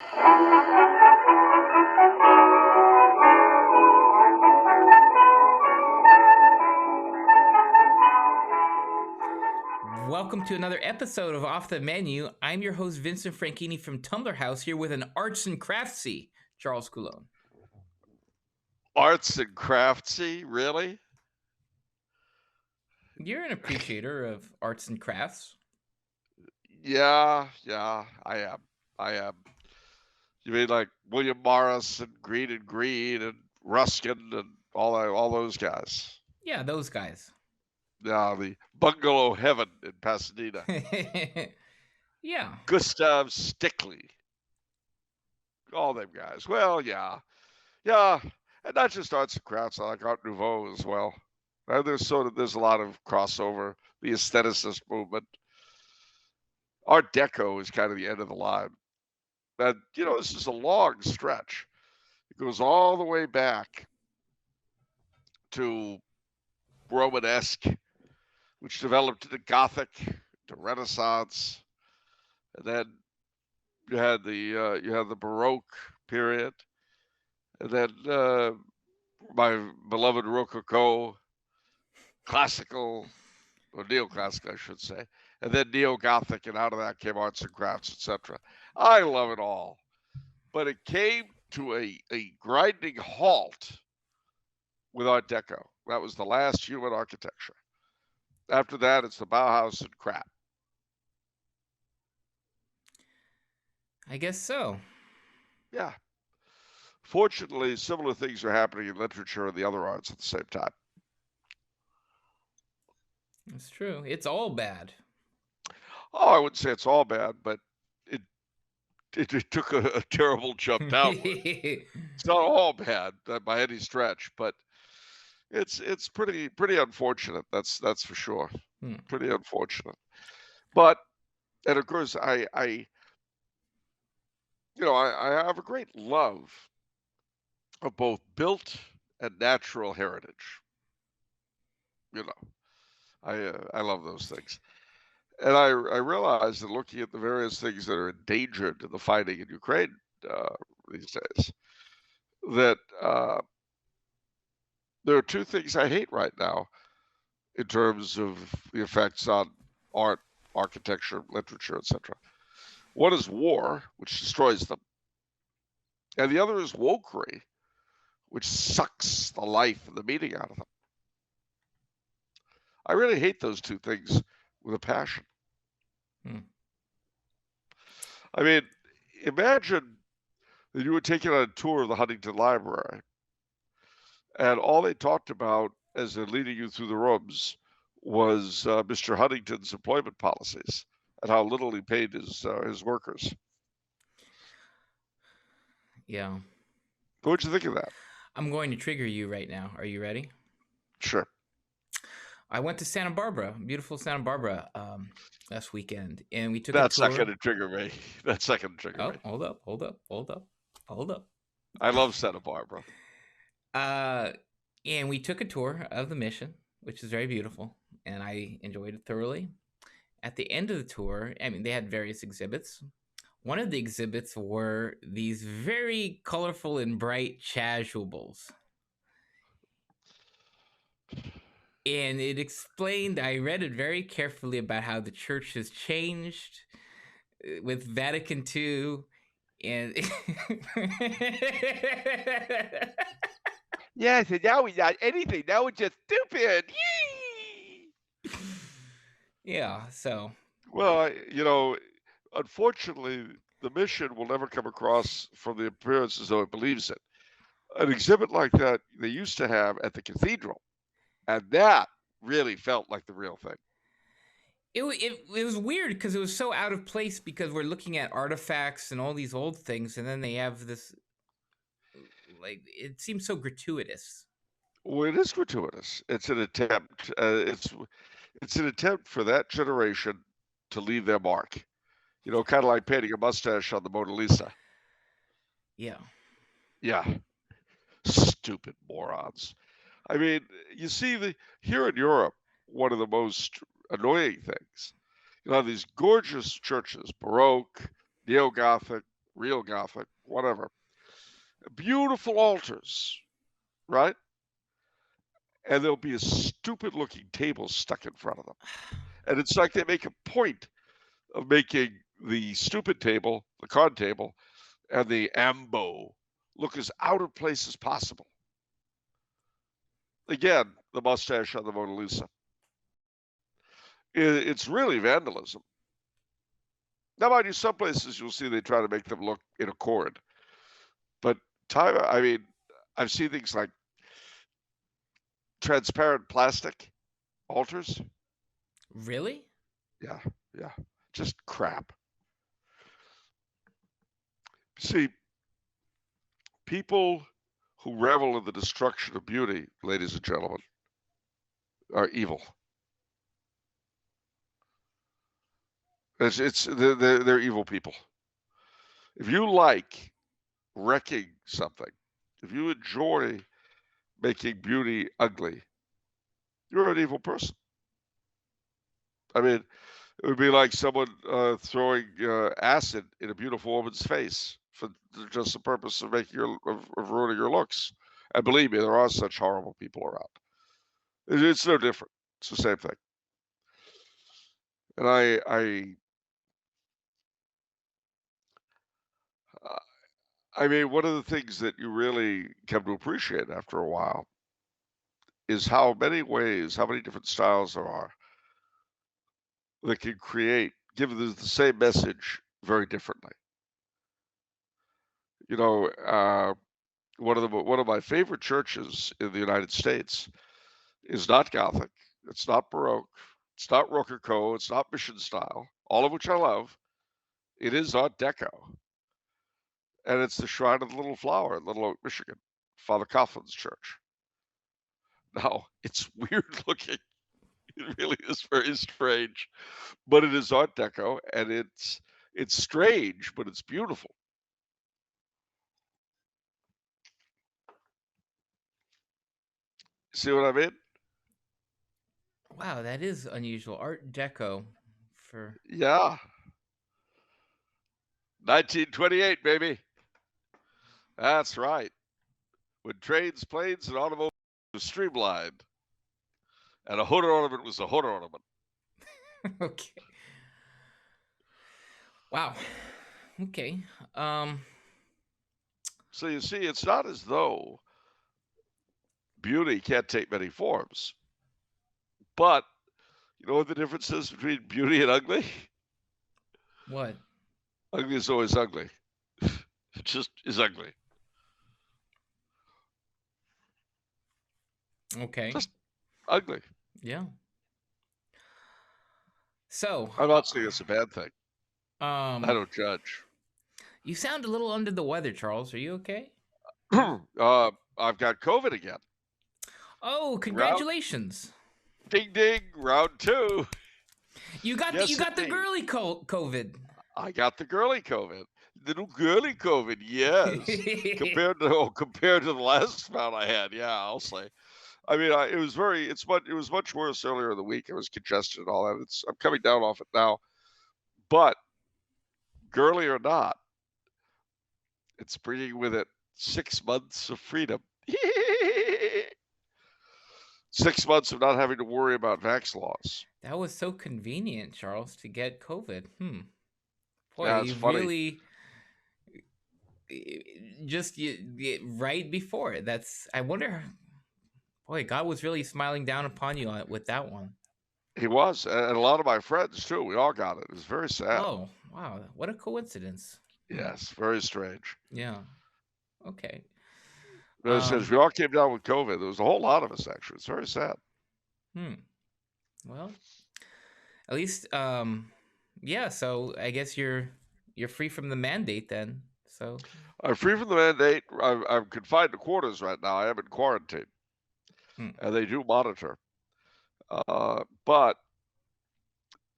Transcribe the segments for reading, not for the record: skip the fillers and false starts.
Welcome to another episode of Off the Menu. I'm your host, Vincent Franchini from Tumblr House, here with an arts and craftsy Charles Coulombe. Arts and craftsy, really? You're an appreciator of arts and crafts. Yeah, I am. You mean like William Morris and Green and Ruskin and all those guys? Yeah, those guys. Yeah, the Bungalow Heaven in Pasadena. Yeah. Gustav Stickley. All them guys. Well, yeah. And not just arts and crafts, I like Art Nouveau as well. There's a lot of crossover. The aestheticist movement. Art Deco is kind of the end of the line. And, this is a long stretch. It goes all the way back to Romanesque, which developed into Gothic, to Renaissance, and then you had the Baroque period, and then my beloved Rococo, classical, or neoclassical, I should say, and then neo-Gothic, and out of that came arts and crafts, etc. I love it all, but it came to a grinding halt with Art Deco. That was the last human architecture. After that, it's the Bauhaus and crap. I guess so. Yeah. Fortunately, similar things are happening in literature and the other arts at the same time. It's true. It's all bad. Oh, I wouldn't say it's all bad, but it took a terrible jump downward. It's not all bad by any stretch, but it's pretty unfortunate. That's for sure. Pretty unfortunate. But, and of course, I have a great love of both built and natural heritage. I love those things. And I realize that looking at the various things that are endangered in the fighting in Ukraine these days, that there are two things I hate right now in terms of the effects on art, architecture, literature, etc. One is war, which destroys them. And the other is wokery, which sucks the life and the meaning out of them. I really hate those two things with a passion. I mean, imagine that you were taken on a tour of the Huntington Library, and all they talked about as they're leading you through the rooms was Mr. Huntington's employment policies and how little he paid his workers. Yeah. What'd you think of that? I'm going to trigger you right now. Are you ready? Sure. I went to Santa Barbara, beautiful Santa Barbara, last weekend, and we took That's a tour. not going to trigger me. That's not going to trigger me. Hold up. I love Santa Barbara. And we took a tour of the mission, which is very beautiful, and I enjoyed it thoroughly. At the end of the tour, I mean, they had various exhibits. One of the exhibits were these very colorful and bright chasubles. And it explained, I read it very carefully about how the church has changed with Vatican II. And yes, and now we're not anything. Now we're just stupid. Yee! Yeah, so. Well, unfortunately, the mission will never come across from the appearance as though it believes it. An exhibit like that they used to have at the cathedral, and that really felt like the real thing. It was weird because it was so out of place because we're looking at artifacts and all these old things, and then they have this, like, it seems so gratuitous. Well, it is gratuitous. It's an attempt. It's an attempt for that generation to leave their mark. Kind of like painting a mustache on the Mona Lisa. Yeah. Yeah. Stupid morons. I mean, you see, here in Europe, one of the most annoying things, these gorgeous churches, Baroque, Neo-Gothic, real Gothic, whatever. Beautiful altars, right? And there'll be a stupid looking table stuck in front of them. And it's like they make a point of making the stupid table, the card table, and the ambo look as out of place as possible. Again, the mustache on the Mona Lisa. It's really vandalism. Now, mind you, some places you'll see they try to make them look in accord. But I mean, I've seen things like transparent plastic altars. Really? Yeah, yeah. Just crap. See, people who revel in the destruction of beauty, ladies and gentlemen, are evil. They're evil people. If you like wrecking something, if you enjoy making beauty ugly, you're an evil person. I mean, it would be like someone throwing acid in a beautiful woman's face for just the purpose of making of ruining your looks. And believe me, there are such horrible people around. It's no different. It's the same thing. And I mean, one of the things that you really come to appreciate after a while is how many ways, how many different styles there are that can give the same message very differently. You know, one of my favorite churches in the United States is not Gothic, it's not Baroque, it's not Rococo, it's not Mission style, all of which I love. It is Art Deco, and it's the Shrine of the Little Flower in Little Oak, Michigan, Father Coughlin's church. Now, it's weird looking. It really is very strange, but it is Art Deco, and it's strange, but it's beautiful. See what I mean? Wow, that is unusual. Art Deco for Yeah. 1928, baby. That's right. When trains, planes, and automobiles were streamlined, and a hood ornament was a hood ornament. okay. Wow. Okay. Um So you see, it's not as though beauty can't take many forms. But you know what the difference is between beauty and ugly? what? Ugly is always ugly. It just is ugly. Okay. Just ugly. Yeah. So, I'm not saying it's a bad thing. I um don't judge. you sound a little under the weather, Charles. Are you okay? I've got COVID again. Oh, Round congratulations. ding ding, round two. You got Yes, the indeed. girly COVID. I got the girly COVID. The new girly COVID, yes. Compared to the last bout I had, yeah, I'll say. I mean, it was much worse earlier in the week. It was congested and all that. I'm coming down off it now. But girly or not, it's bringing with it 6 months of freedom. 6 months of not having to worry about vax laws. That was so convenient, Charles, to get COVID. Boy, Yeah, it's you funny. really just right before it. I wonder. Boy, God was really smiling down upon you with that one. He was, and a lot of my friends too. We all got it. It was very sad. Oh, wow. What a coincidence. Yes, very strange. Yeah. Okay. But as I said, we all came down with COVID. There was a whole lot of us, actually. It's very sad. Well, at least, yeah. So I guess you're free from the mandate then. So I'm free from the mandate. I'm confined to quarters right now. I am in quarantine, and they do monitor. But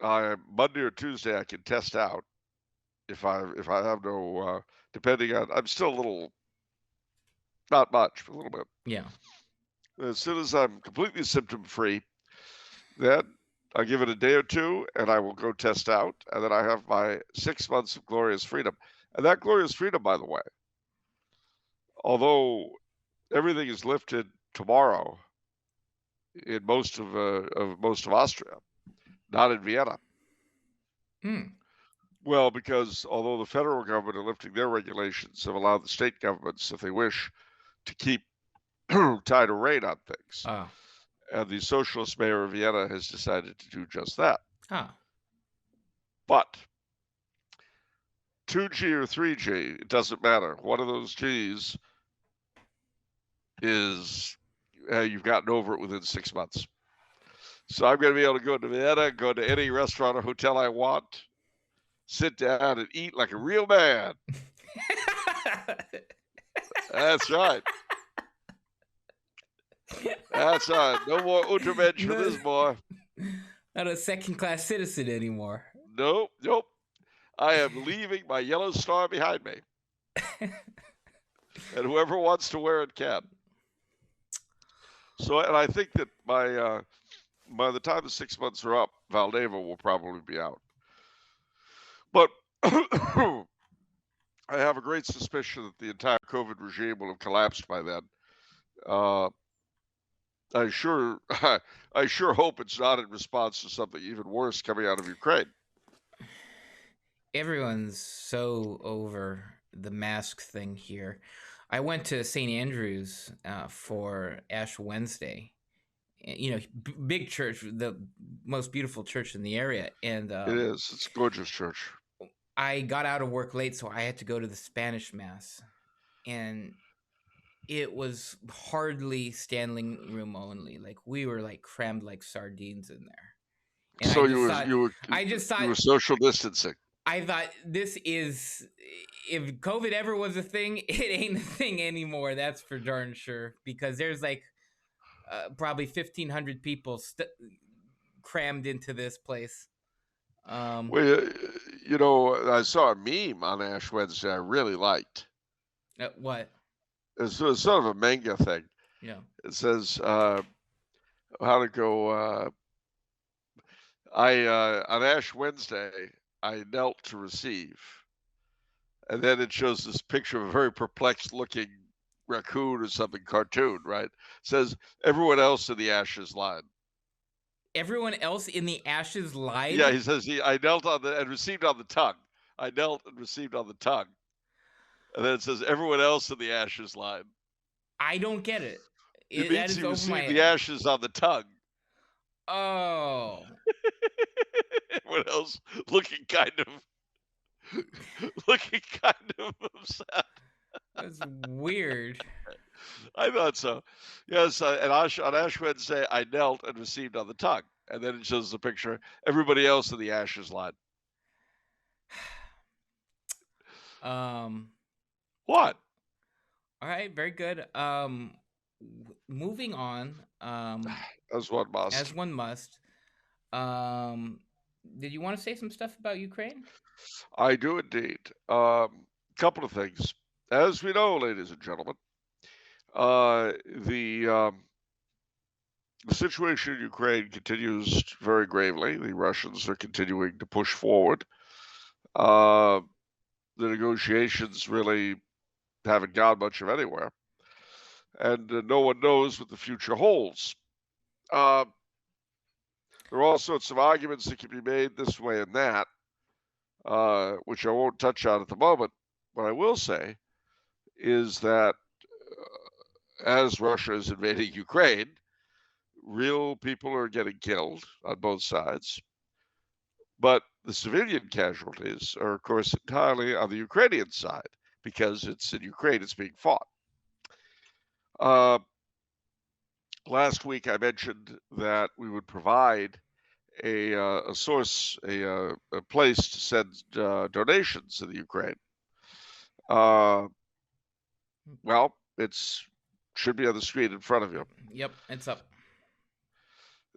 Monday or Tuesday I can test out if I have no. Depending on, I'm still a little, not much, but a little bit. yeah. As soon as I'm completely symptom free, then I give it a day or two, and I will go test out, and then I have my 6 months of glorious freedom. And that glorious freedom, by the way, although everything is lifted tomorrow in most of Austria, not in Vienna. Hmm. Well, because although the federal government are lifting their regulations, have allowed the state governments, if they wish, to keep tighter rein on things. Ah. And the socialist mayor of Vienna has decided to do just that. Ah. But 2G or 3G, it doesn't matter. One of those Gs is you've gotten over it within 6 months. So I'm going to be able to go to Vienna, go to any restaurant or hotel I want, sit down and eat like a real man. That's right. That's right. No more Untermensch for this boy. Not a second-class citizen anymore. Nope, nope. I am leaving my yellow star behind me. And whoever wants to wear it can. So, and I think that by the time the 6 months are up, Valdeva will probably be out. But I have a great suspicion that the entire COVID regime will have collapsed by then. I sure hope it's not in response to something even worse coming out of Ukraine. Everyone's so over the mask thing here. I went to St. Andrew's for Ash Wednesday. You know, big church, the most beautiful church in the area. And It is. It's a gorgeous church. I got out of work late, so I had to go to the Spanish Mass. And it was hardly standing room only. Like, we were like crammed like sardines in there. And So I just thought you were social distancing. I thought this is, if COVID ever was a thing, it ain't a thing anymore. That's for darn sure. Because there's like probably 1,500 people crammed into this place. Well, you know, I saw a meme on Ash Wednesday I really liked. What? It's sort of a manga thing. Yeah. It says how to go. On Ash Wednesday I knelt to receive, and then it shows this picture of a very perplexed looking raccoon or something cartoon. Right? It says everyone else in the ashes line. Everyone else in the ashes lied? Yeah, he says I knelt on and received on the tongue. I knelt and received on the tongue. And then it says everyone else in the ashes line. I don't get it. It means he received the ashes on the tongue. Oh. Everyone else looking kind of upset. That's weird. I thought so. Yes, and on Ash Wednesday, I knelt and received on the tongue. And then it shows the picture. Everybody else in the ashes line. What? All right, very good. Moving on. As one must. As one must. Did you want to say some stuff about Ukraine? I do indeed. Couple of things. As we know, ladies and gentlemen, the situation in Ukraine continues very gravely. The Russians are continuing to push forward. The negotiations really haven't gone much of anywhere, and no one knows what the future holds. There are all sorts of arguments that can be made this way and that, which I won't touch on at the moment. What I will say is that as Russia is invading Ukraine, real people are getting killed on both sides. But the civilian casualties are, of course, entirely on the Ukrainian side because it's in Ukraine, it's being fought. Last week, I mentioned that we would provide a source, a place to send donations to the Ukraine. Well, it's should be on the screen in front of you. Yep, it's up.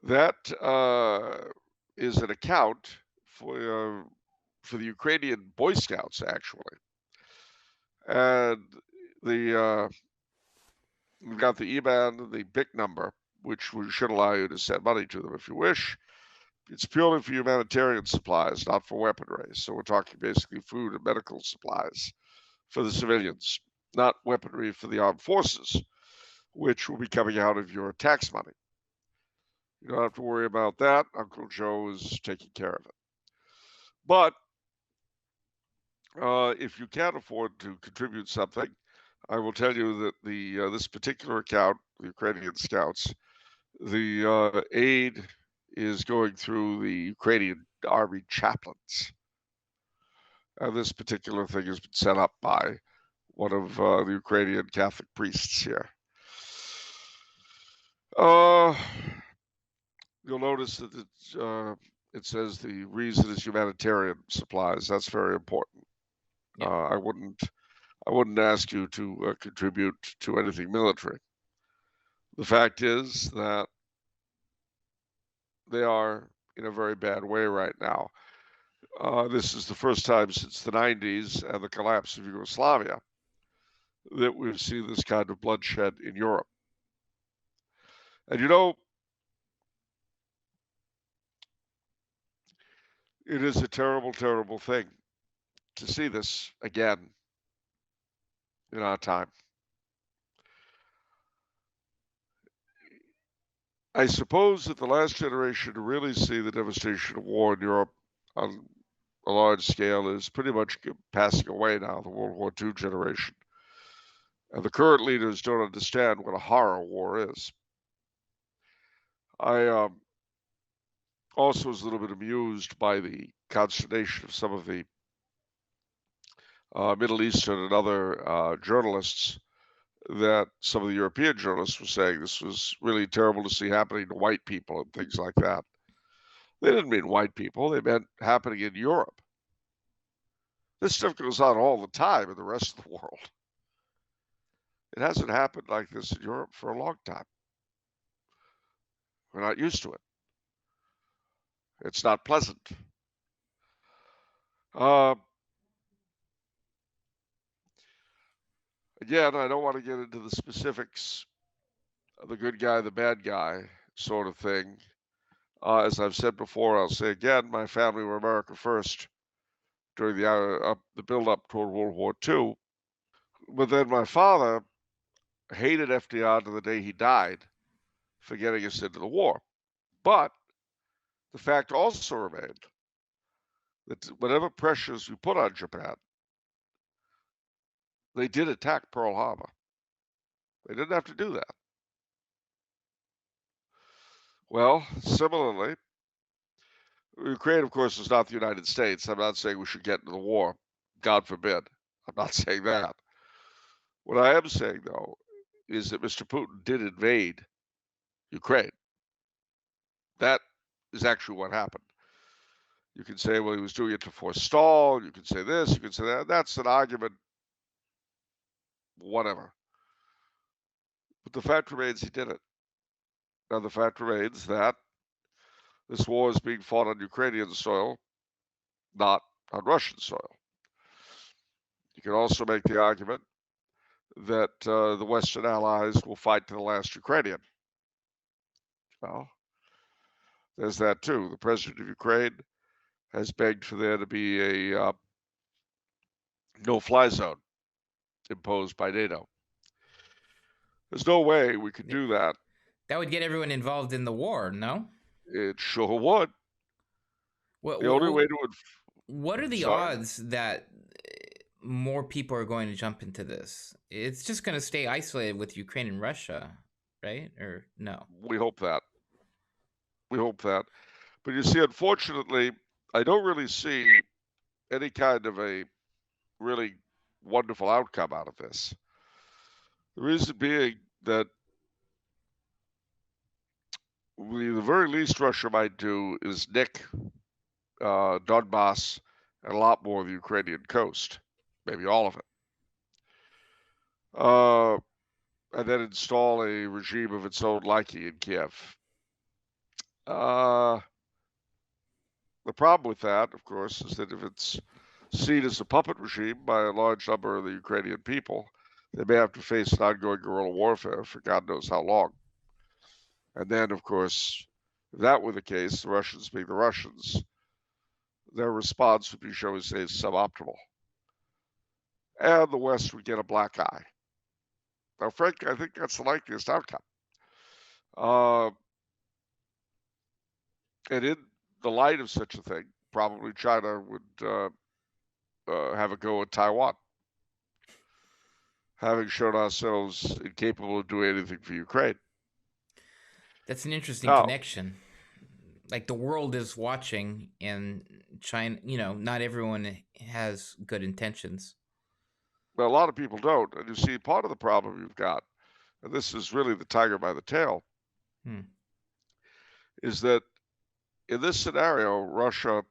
That is an account for the Ukrainian Boy Scouts, actually, and we've got the IBAN, the BIC number, which should allow you to send money to them if you wish. It's purely for humanitarian supplies, not for weaponry. So we're talking basically food and medical supplies for the civilians, not weaponry for the armed forces, which will be coming out of your tax money. You don't have to worry about that. Uncle Joe is taking care of it. But if you can't afford to contribute something, I will tell you that this particular account, the Ukrainian Scouts, the aid is going through the Ukrainian Army chaplains. And this particular thing has been set up by one of the Ukrainian Catholic priests here. You'll notice that it says the reason is humanitarian supplies. That's very important. Yeah. I wouldn't ask you to contribute to anything military. The fact is that they are in a very bad way right now. This is the first time since the 90s and the collapse of Yugoslavia that we've seen this kind of bloodshed in Europe. And you know, it is a terrible, terrible thing to see this again in our time. I suppose that the last generation to really see the devastation of war in Europe on a large scale is pretty much passing away now, the World War II generation. And the current leaders don't understand what a horror war is. I also was a little bit amused by the consternation of some of the Middle Eastern and other journalists, that some of the European journalists were saying this was really terrible to see happening to white people and things like that. They didn't mean white people, they meant happening in Europe. This stuff goes on all the time in the rest of the world. It hasn't happened like this in Europe for a long time. We're not used to it. It's not pleasant. Again, I don't want to get into the specifics of the good guy, the bad guy sort of thing. As I've said before, I'll say again, my family were America first during the build-up toward World War II. But then my father hated FDR to the day he died for getting us into the war. But the fact also remained that whatever pressures we put on Japan, they did attack Pearl Harbor. They didn't have to do that. Well, similarly, Ukraine, of course, is not the United States. I'm not saying we should get into the war. God forbid. I'm not saying that. What I am saying, though, is that Mr. Putin did invade Ukraine. That is actually what happened. You can say, well, he was doing it to forestall. You can say this, you can say that. That's an argument, whatever. But the fact remains he did it. Now, the fact remains that this war is being fought on Ukrainian soil, not on Russian soil. You can also make the argument that the Western allies will fight to the last Ukrainian. Well, there's that too. The president of Ukraine has begged for there to be a no-fly zone imposed by NATO. There's no way we could do that. That would get everyone involved in the war, no? It sure would. The only way to. What are the odds that more people are going to jump into this? It's just going to stay isolated with Ukraine and Russia, right? Or no? We hope that. We hope that. But you see, unfortunately, I don't really see any kind of a really wonderful outcome out of this. The reason being that the very least Russia might do is nick Donbass and a lot more of the Ukrainian coast, maybe all of it, and then install a regime of its own liking in Kiev. The problem with that, of course, is that if it's seen as a puppet regime by a large number of the Ukrainian people, they may have to face an ongoing guerrilla warfare for God knows how long. And then, of course, If that were the case, the Russians being the Russians, their response would be, shall we say, suboptimal. And the West would get a black eye. Now, frankly, I think that's the likeliest outcome. And in the light of such a thing, probably China would have a go at Taiwan, having shown ourselves incapable of doing anything for Ukraine. That's an interesting Now, connection. Like the world is watching, and China, not everyone has good intentions. a lot of people don't. And you see, part of the problem you've got, and this is really the tiger by the tail, is that in this scenario, Russia,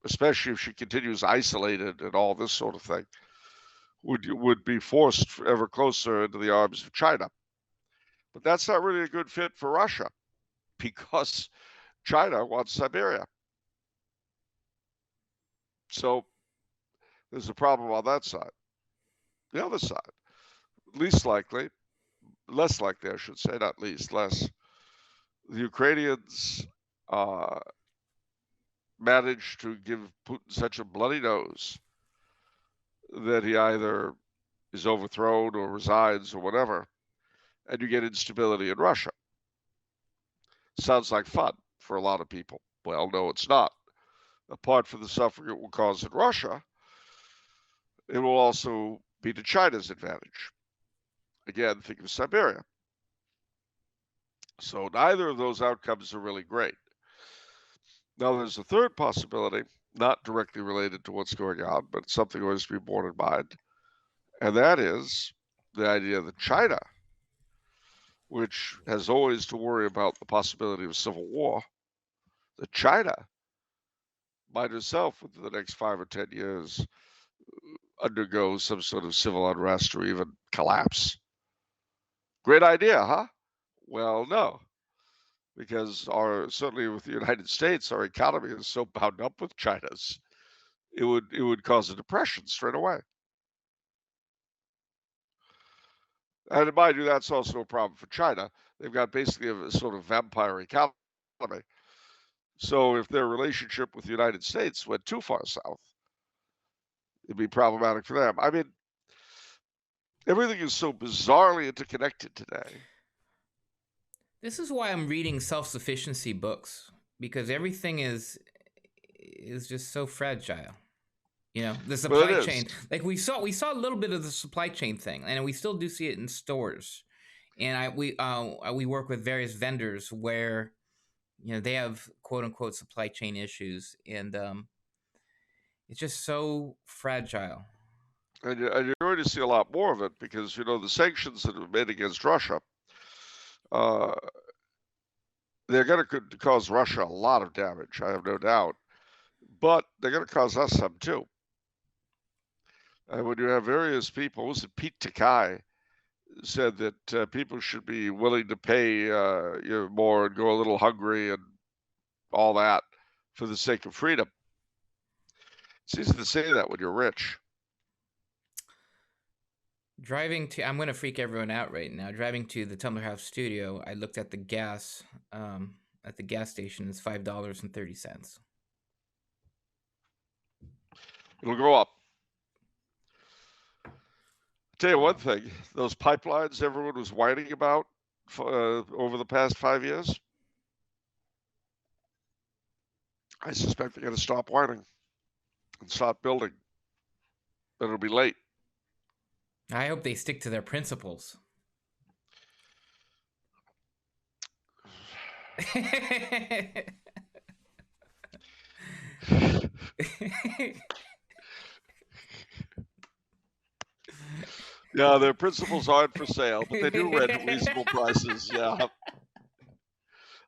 especially if she continues isolated and all this sort of thing, would be forced ever closer into the arms of China. But that's not really a good fit for Russia because China wants Siberia. So there's a problem on that side. The other side, less likely, I should say, not least, less. The Ukrainians managed to give Putin such a bloody nose that he either is overthrown or resigns or whatever, and you get instability in Russia. Sounds like fun for a lot of people. Well, no, it's not. Apart from the suffering it will cause in Russia, it will also be to China's advantage. Again, think of Siberia. So neither of those outcomes are really great. Now, there's a third possibility, not directly related to what's going on, but something always to be borne in mind, and that is the idea that China, which has always to worry about the possibility of civil war, that China might herself, within the next 5 or 10 years, undergo some sort of civil unrest or even collapse. Great idea, huh? Well, no, because certainly with the United States, our economy is so bound up with China's, it would cause a depression straight away. And mind you, that's also a problem for China. They've got basically a sort of vampire economy. So if their relationship with the United States went too far south, it'd be problematic for them. I mean, everything is so bizarrely interconnected today. This is why I'm reading self-sufficiency books, because everything is just so fragile. The supply chain. Like we saw a little bit of the supply chain thing, and we still do see it in stores. And we work with various vendors where they have quote unquote supply chain issues, and it's just so fragile. And you're going to see a lot more of it because the sanctions that have been made against Russia, they're going to cause Russia a lot of damage. I have no doubt, but they're going to cause us some too. And when you have various people, was it Pete Takai said that people should be willing to pay more and go a little hungry and all that for the sake of freedom. It's easy to say that when you're rich. I'm going to freak everyone out right now. Driving to the Tumbler House studio, I looked at the gas at the gas station. It's $5.30. It'll go up. I'll tell you one thing, those pipelines everyone was whining about over the past 5 years, I suspect they're going to stop whining and stop building. But it'll be late. I hope they stick to their principles. Yeah, their principles aren't for sale, but they do rent at reasonable prices. Yeah,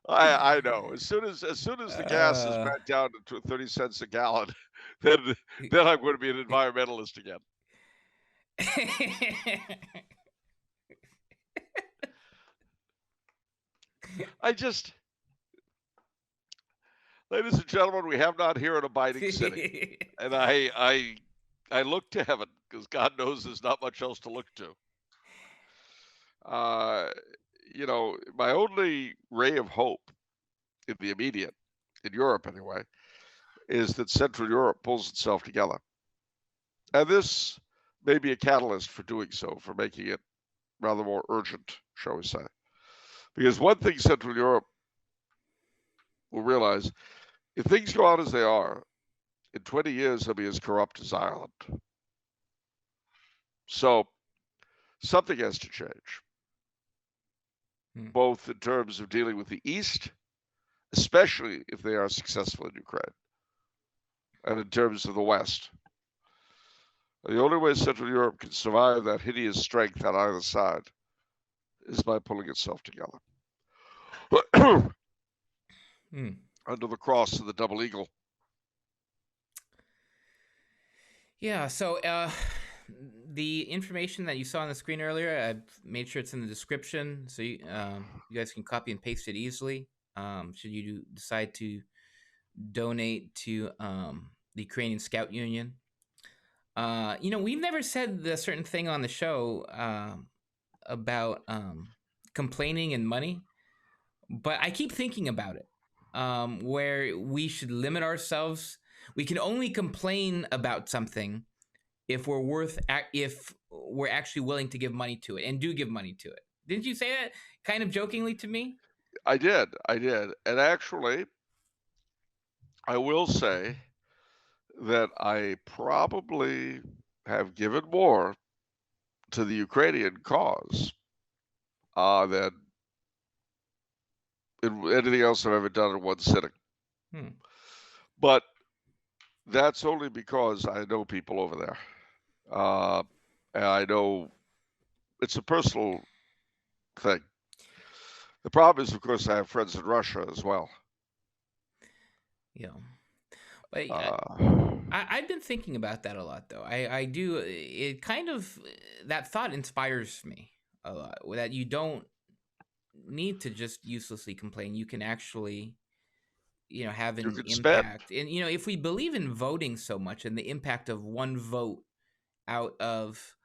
I know. As soon as the gas is back down to 30 cents a gallon, then I'm going to be an environmentalist again. Ladies and gentlemen, we have not here an abiding city, and I look to heaven because God knows there's not much else to look to. my only ray of hope in the immediate, in Europe anyway, is that Central Europe pulls itself together. And this may be a catalyst for doing so, for making it rather more urgent, shall we say. Because one thing Central Europe will realize, if things go on as they are, in 20 years they'll be as corrupt as Ireland. So something has to change, both in terms of dealing with the East, especially if they are successful in Ukraine, and in terms of the West. The only way Central Europe can survive that hideous strength on either side is by pulling itself together. Under the cross of the double eagle. Yeah, so the information that you saw on the screen earlier, I made sure it's in the description, so you guys can copy and paste it easily. Should you decide to donate to the Ukrainian Scout Union. We've never said the certain thing on the show about complaining and money, but I keep thinking about it, where we should limit ourselves. We can only complain about something if we're actually willing to give money to it, and do give money to it. Didn't you say that kind of jokingly to me? I did. And actually, I will say that I probably have given more to the Ukrainian cause than anything else I've ever done in one sitting. But that's only because I know people over there. And I know it's a personal thing. The problem is, of course, I have friends in Russia as well. Yeah. But I've been thinking about that a lot, though. I do. It kind of, that thought inspires me a lot, that you don't need to just uselessly complain. You can actually, have an impact. And, if we believe in voting so much and the impact of one vote out of,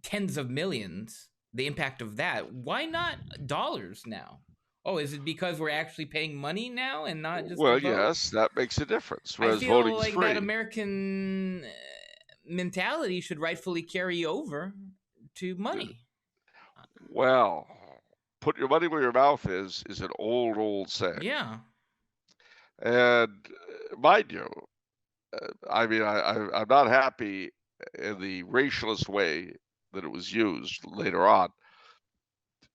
tens of millions, the impact of that, why not dollars now? Oh, is it because we're actually paying money now and not just well, to vote? Yes, that makes a difference. Whereas I feel voting's like free. that American mentality should rightfully carry over to money. Well, put your money where your mouth is an old saying. Yeah. And mind you, I'm not happy in the racialist way that it was used later on.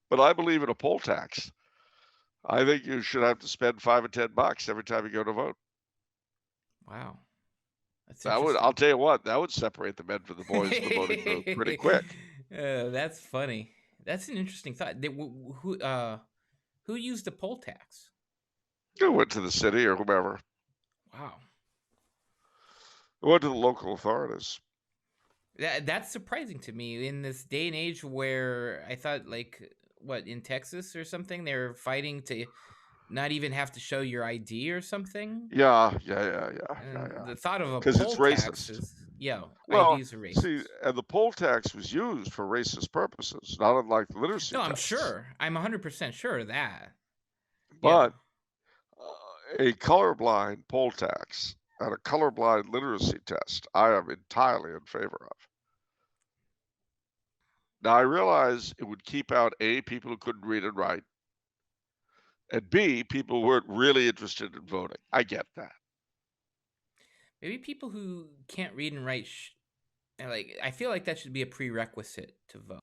But I believe in a poll tax. I think you should have to spend $5 or $10 every time you go to vote. Wow. I'll tell you what, that would separate the men from the boys in the voting booth pretty quick. That's funny. That's an interesting thought. Who used the poll tax? It went to the city or whomever. Wow. It went to the local authorities. That's surprising to me in this day and age where I thought, in Texas or something, they're fighting to not even have to show your ID or something. Yeah. The thought of a poll tax is, IDs are racist. See, and the poll tax was used for racist purposes, not unlike the literacy No, tests. I'm sure. I'm 100% sure of that. But a colorblind poll tax and a colorblind literacy test, I am entirely in favor of. Now, I realize it would keep out A, people who couldn't read and write, and B, people who weren't really interested in voting. I get that. Maybe people who can't read and write, I feel like that should be a prerequisite to vote.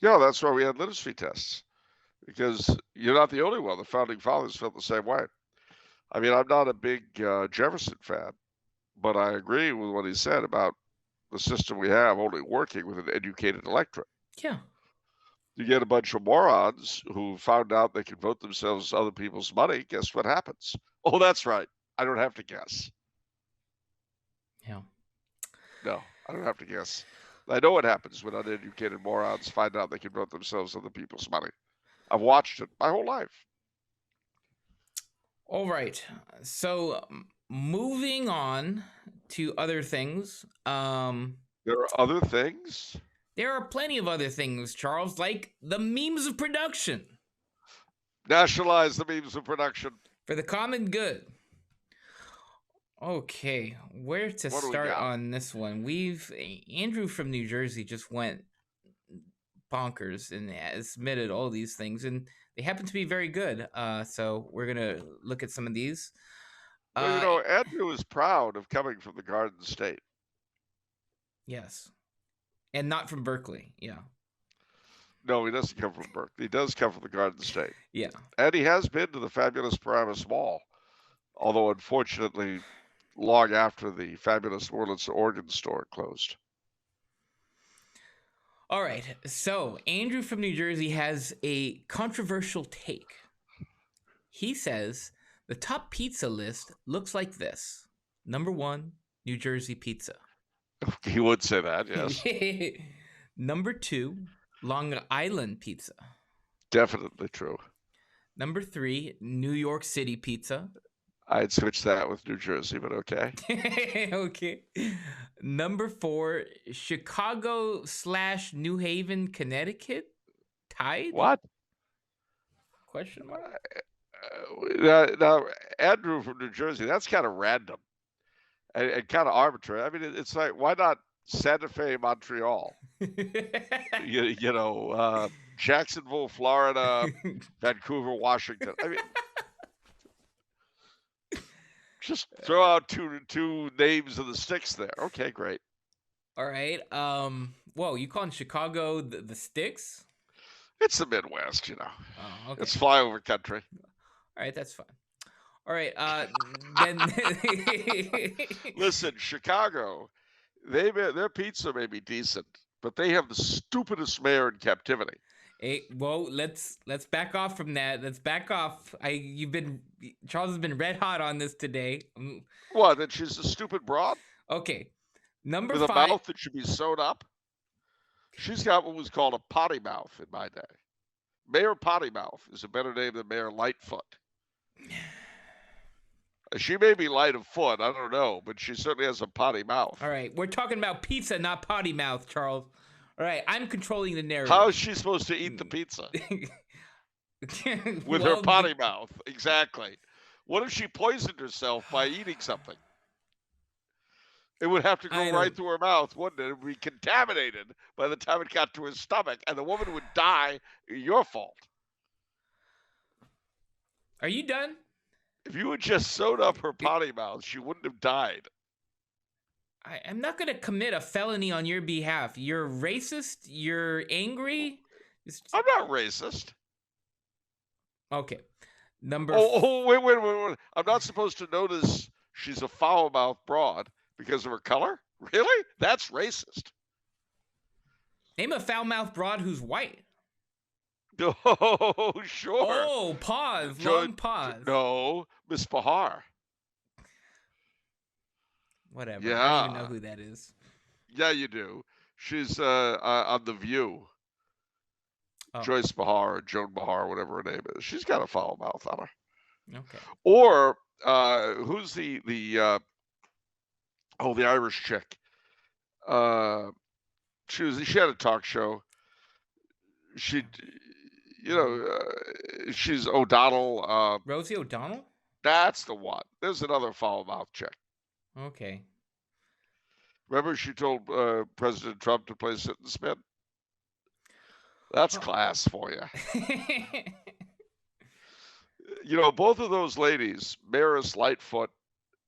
Yeah, that's why we had literacy tests, because you're not the only one. The founding fathers felt the same way. I mean, I'm not a big Jefferson fan, but I agree with what he said about the system we have only working with an educated electorate. Yeah. You get a bunch of morons who found out they can vote themselves other people's money. Guess what happens? Oh, that's right. I don't have to guess. Yeah. No, I don't have to guess. I know what happens when uneducated morons find out they can vote themselves other people's money. I've watched it my whole life. All right. So moving on to other things. There are other things? There are plenty of other things, Charles, like the memes of production. Nationalize the memes of production. For the common good. Okay, where to What do we start got? on this one? Andrew from New Jersey just went bonkers and has submitted all these things, and they happen to be very good. So we're gonna look at some of these. Well, Andrew is proud of coming from the Garden State. Yes, and not from Berkeley. Yeah. No, he doesn't come from Berkeley. He does come from the Garden State. Yeah. And he has been to the fabulous Paramus Mall, although unfortunately long after the fabulous Orleans Oregon store closed. All right. So Andrew from New Jersey has a controversial take. He says the top pizza list looks like this. Number 1, New Jersey pizza. He would say that, yes. Number 2, Long Island pizza. Definitely true. Number 3, New York City pizza. I'd switch that with New Jersey, but okay. Okay. Number 4, Chicago/New Haven, Connecticut. Tied? What? Question mark? Now, Andrew from New Jersey, that's kind of random and kind of arbitrary. I mean, it's like, why not Santa Fe, Montreal? Jacksonville, Florida, Vancouver, Washington. I mean, just throw out two names of the sticks there. Okay, great. All right. Whoa, you calling Chicago the sticks? It's the Midwest, Oh, okay. It's flyover country. All right, that's fine. All right, then. Listen, Chicago, their pizza may be decent, but they have the stupidest mayor in captivity. Hey, whoa, let's back off from that. Let's back off. Charles has been red hot on this today. What? That she's a stupid broad? Okay, number with 5. With a mouth that should be sewed up? She's got what was called a potty mouth in my day. Mayor Potty Mouth is a better name than Mayor Lightfoot. She may be light of foot, I don't know, but she certainly has a potty mouth. All right, we're talking about pizza, not potty mouth, Charles. All right, I'm controlling the narrative. How is she supposed to eat the pizza? With her potty mouth, exactly. What if she poisoned herself by eating something? It would have to go right through her mouth, wouldn't it? It would be contaminated by the time it got to her stomach, and the woman would die. Your fault. Are you done? If you had just sewed up her potty mouth, she wouldn't have died. I'm not going to commit a felony on your behalf. You're racist. You're angry. I'm not racist. Okay. Wait. I'm not supposed to notice she's a foul-mouthed broad because of her color? Really? That's racist. Name a foul-mouthed broad who's white. Oh, sure. Oh, pause. Long pause. No, Miss Bahar. Whatever. Yeah. I don't even know who that is. Yeah, you do. She's on The View. Oh. Joyce Bahar or Joan Bahar, whatever her name is. She's got a foul mouth on her. Okay. Or who's the Irish chick? She had a talk show. She's O'Donnell. Rosie O'Donnell? That's the one. There's another foul mouth chick. Okay. Remember she told President Trump to play sit and spin? That's class for you. Both of those ladies, Maris Lightfoot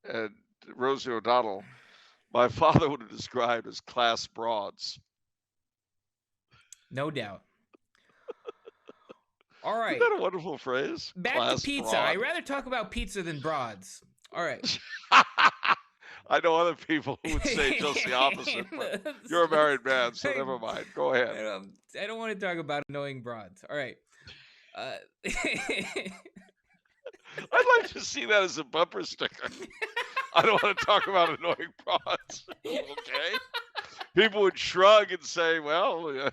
and Rosie O'Donnell, my father would have described as class broads. No doubt. All right. Isn't that a wonderful phrase? Back class to pizza. broad. I'd rather talk about pizza than broads. All right. I know other people who would say just the opposite, but you're a married man, so never mind. Go ahead. I don't want to talk about annoying broads. All right. I'd like to see that as a bumper sticker. I don't want to talk about annoying broads. Okay. People would shrug and say, well,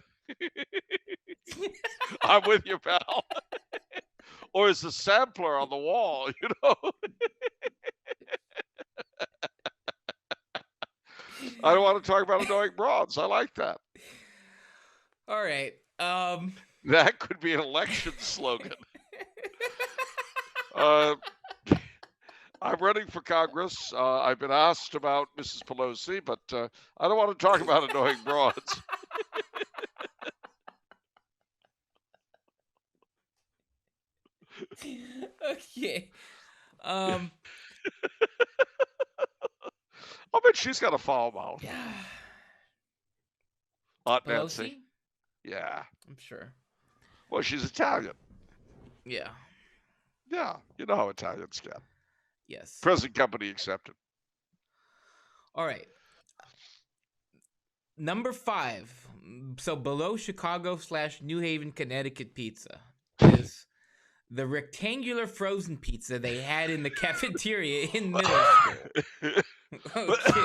I'm with you, pal. Or as a sampler on the wall, I don't want to talk about annoying broads. I like that. All right. That could be an election slogan. Uh, I'm running for Congress. I've been asked about Mrs. Pelosi, but I don't want to talk about annoying broads. Okay. Um. I'll bet she's got a foul mouth. Yeah. Aunt Nancy. Pelosi. Yeah. I'm sure. Well, she's Italian. Yeah. Yeah. You know how Italians get. Yes. Present company accepted. All right. Number 5. So below Chicago/New Haven, Connecticut pizza is the rectangular frozen pizza they had in the cafeteria in middle school. Okay.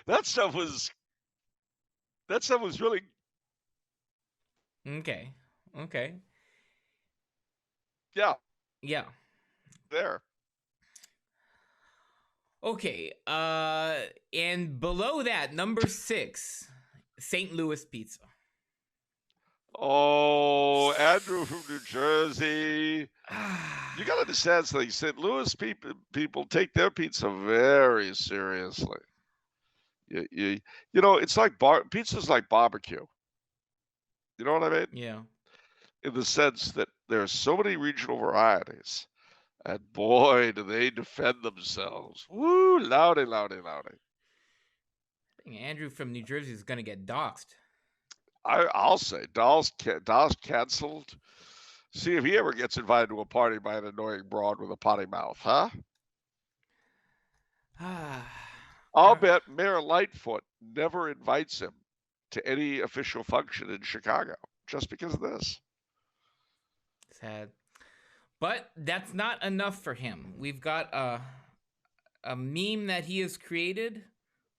That stuff was really Okay. Okay. yeah, Yeah. there. Okay. And below that, number 6, St. Louis pizza. Oh, Andrew from New Jersey. You got to understand something. St. Louis people take their pizza very seriously. You know, it's like pizza's like barbecue. You know what I mean? Yeah. In the sense that there are so many regional varieties, and boy, do they defend themselves. Woo, loudy, loudy, loudy. I think Andrew from New Jersey is going to get doxxed. I'll say Dahl's canceled. See if he ever gets invited to a party by an annoying broad with a potty mouth, huh? I'll bet Mayor Lightfoot never invites him to any official function in Chicago just because of this. Sad. But that's not enough for him. We've got a meme that he has created.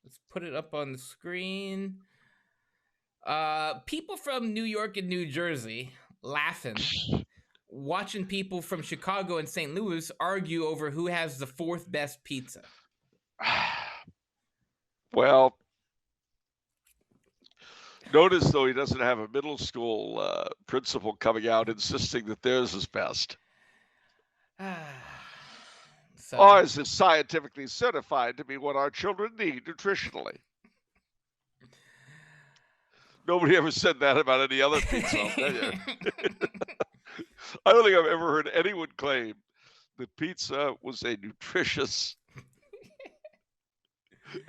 Let's put it up on the screen. People from New York and New Jersey laughing, watching people from Chicago and St. Louis argue over who has the 4th best pizza. Well, notice though he doesn't have a middle school principal coming out insisting that theirs is best. So, Ours is scientifically certified to be what our children need nutritionally. Nobody ever said that about any other pizza, I'll tell you. I don't think I've ever heard anyone claim that pizza was a nutritious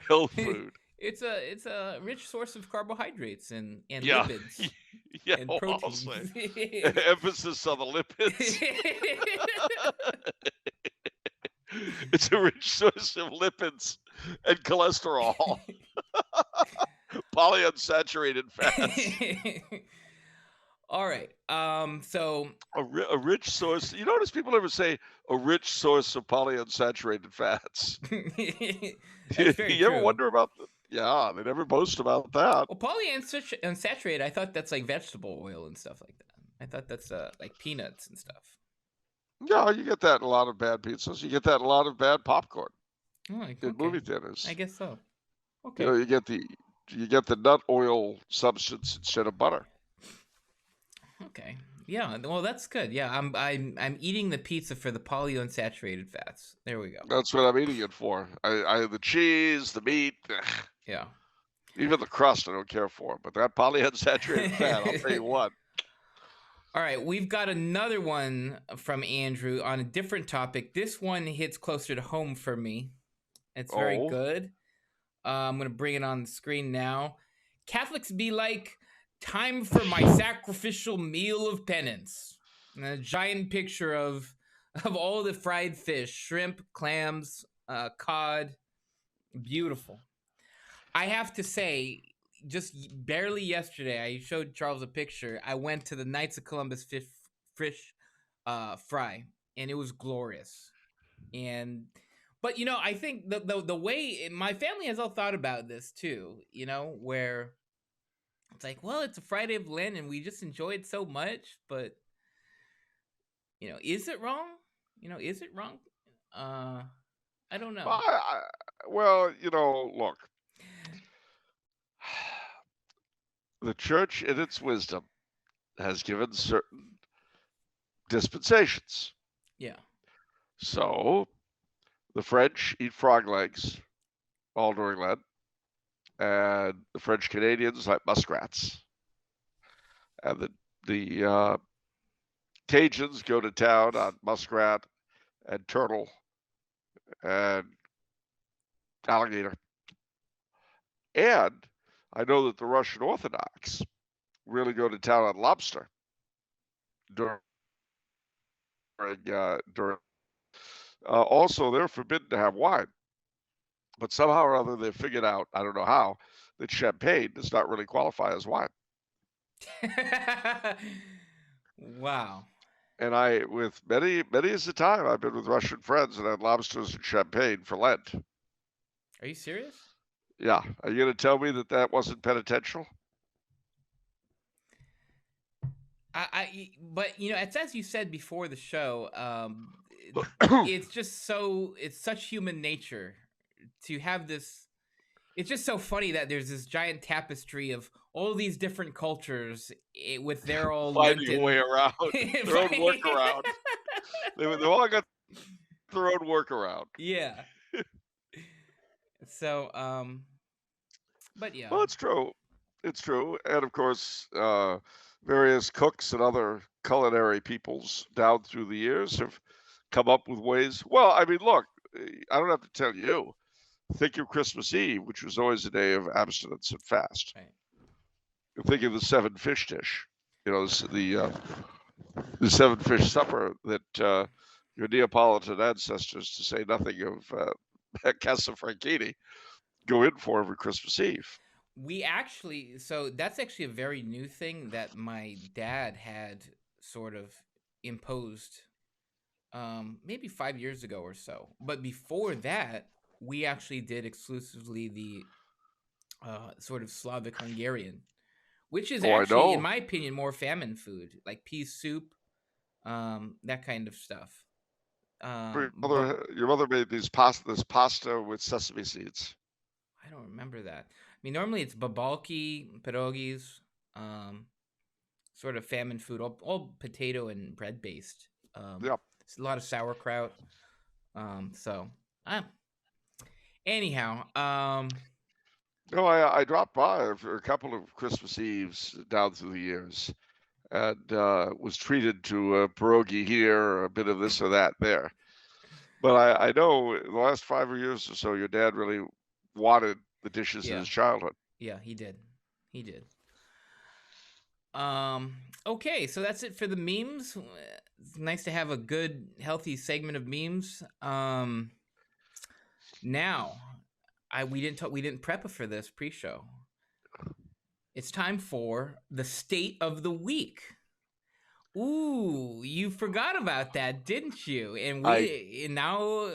health food. It's a rich source of carbohydrates and Yeah. lipids. Yeah, and well, I'll proteins. say. Emphasis on the lipids. It's a rich source of lipids and cholesterol. Polyunsaturated fats. All right. So a rich source. You notice people never say a rich source of polyunsaturated fats. That's very you ever true. wonder about that? Yeah, they never boast about that. Well, polyunsaturated, I thought that's like vegetable oil and stuff like that. I thought that's like peanuts and stuff. Yeah, you get that in a lot of bad pizzas. You get that in a lot of bad popcorn in movie theaters. I guess so. Okay. You know, you get the nut oil substance instead of butter. Okay. Yeah. Well, that's good. Yeah, I'm eating the pizza for the polyunsaturated fats. There we go. That's what I'm eating it for. I the cheese, the meat. Yeah. Even the crust, I don't care for. But that polyunsaturated fat, I'll tell you what. All right, we've got another one from Andrew on a different topic. This one hits closer to home for me. It's very good. I'm going to bring it on the screen now. Catholics be like, time for my sacrificial meal of penance. And a giant picture of all the fried fish, shrimp, clams, cod. Beautiful. I have to say, just barely yesterday, I showed Charles a picture. I went to the Knights of Columbus fish fry, and it was glorious. But you know, I think the way my family has all thought about this too. You know, where it's like, well, it's a Friday of Lent, and we just enjoy it so much. But you know, is it wrong? You know, is it wrong? I don't know. Well, you know, look. the church, in its wisdom, has given certain dispensations. Yeah. So the French eat frog legs all during Lent, and the French Canadians like muskrats, and the Cajuns go to town on muskrat and turtle and alligator. And I know that the Russian Orthodox really go to town on lobster during during. Also, they're forbidden to have wine, but somehow or other they figured out, I don't know how, that champagne does not really qualify as wine. Wow. And I, with many as the time, I've been with Russian friends and had lobsters and champagne for Lent. Are you serious? Yeah, are you going to tell me that that wasn't penitential? But it's as you said before the show. It's just it's such human nature to have this. It's just so funny that there's this giant tapestry of all these different cultures with their all Finding a way Lenten. around, their own workaround. They've all got their own workaround. Yeah. So, but yeah. Well, it's true. It's true. And of course, various cooks and other culinary peoples down through the years have come up with ways. Well, I mean, look, I don't have to tell you. Think of Christmas Eve, which was always a day of abstinence and fast. Right. Think of the seven fish dish. You know, the seven fish supper that your Neapolitan ancestors, to say nothing of Casa Franchini, go in for every Christmas Eve. So that's actually a very new thing that my dad had sort of imposed maybe 5 years ago or so. But before that, we actually did exclusively the sort of Slavic Hungarian, which is Oh, I actually, in know. my opinion, more famine food, like pea soup, that kind of stuff. But Your mother made this pasta with sesame seeds. I don't remember that. I mean, normally it's babalki, pierogies, sort of famine food, all potato and bread based. Yeah. It's a lot of sauerkraut. So, anyhow, No, I dropped by for a couple of Christmas Eves down through the years, and was treated to a pierogi here, a bit of this or that there. But I know in the last 5 years or so, your dad really wanted the dishes in yeah, his childhood. yeah, he did, he did. Okay, so that's it for the memes. It's nice to have a good, healthy segment of memes. Now, we didn't prep for this pre-show. It's time for the state of the week. Ooh, you forgot about that, didn't you? And now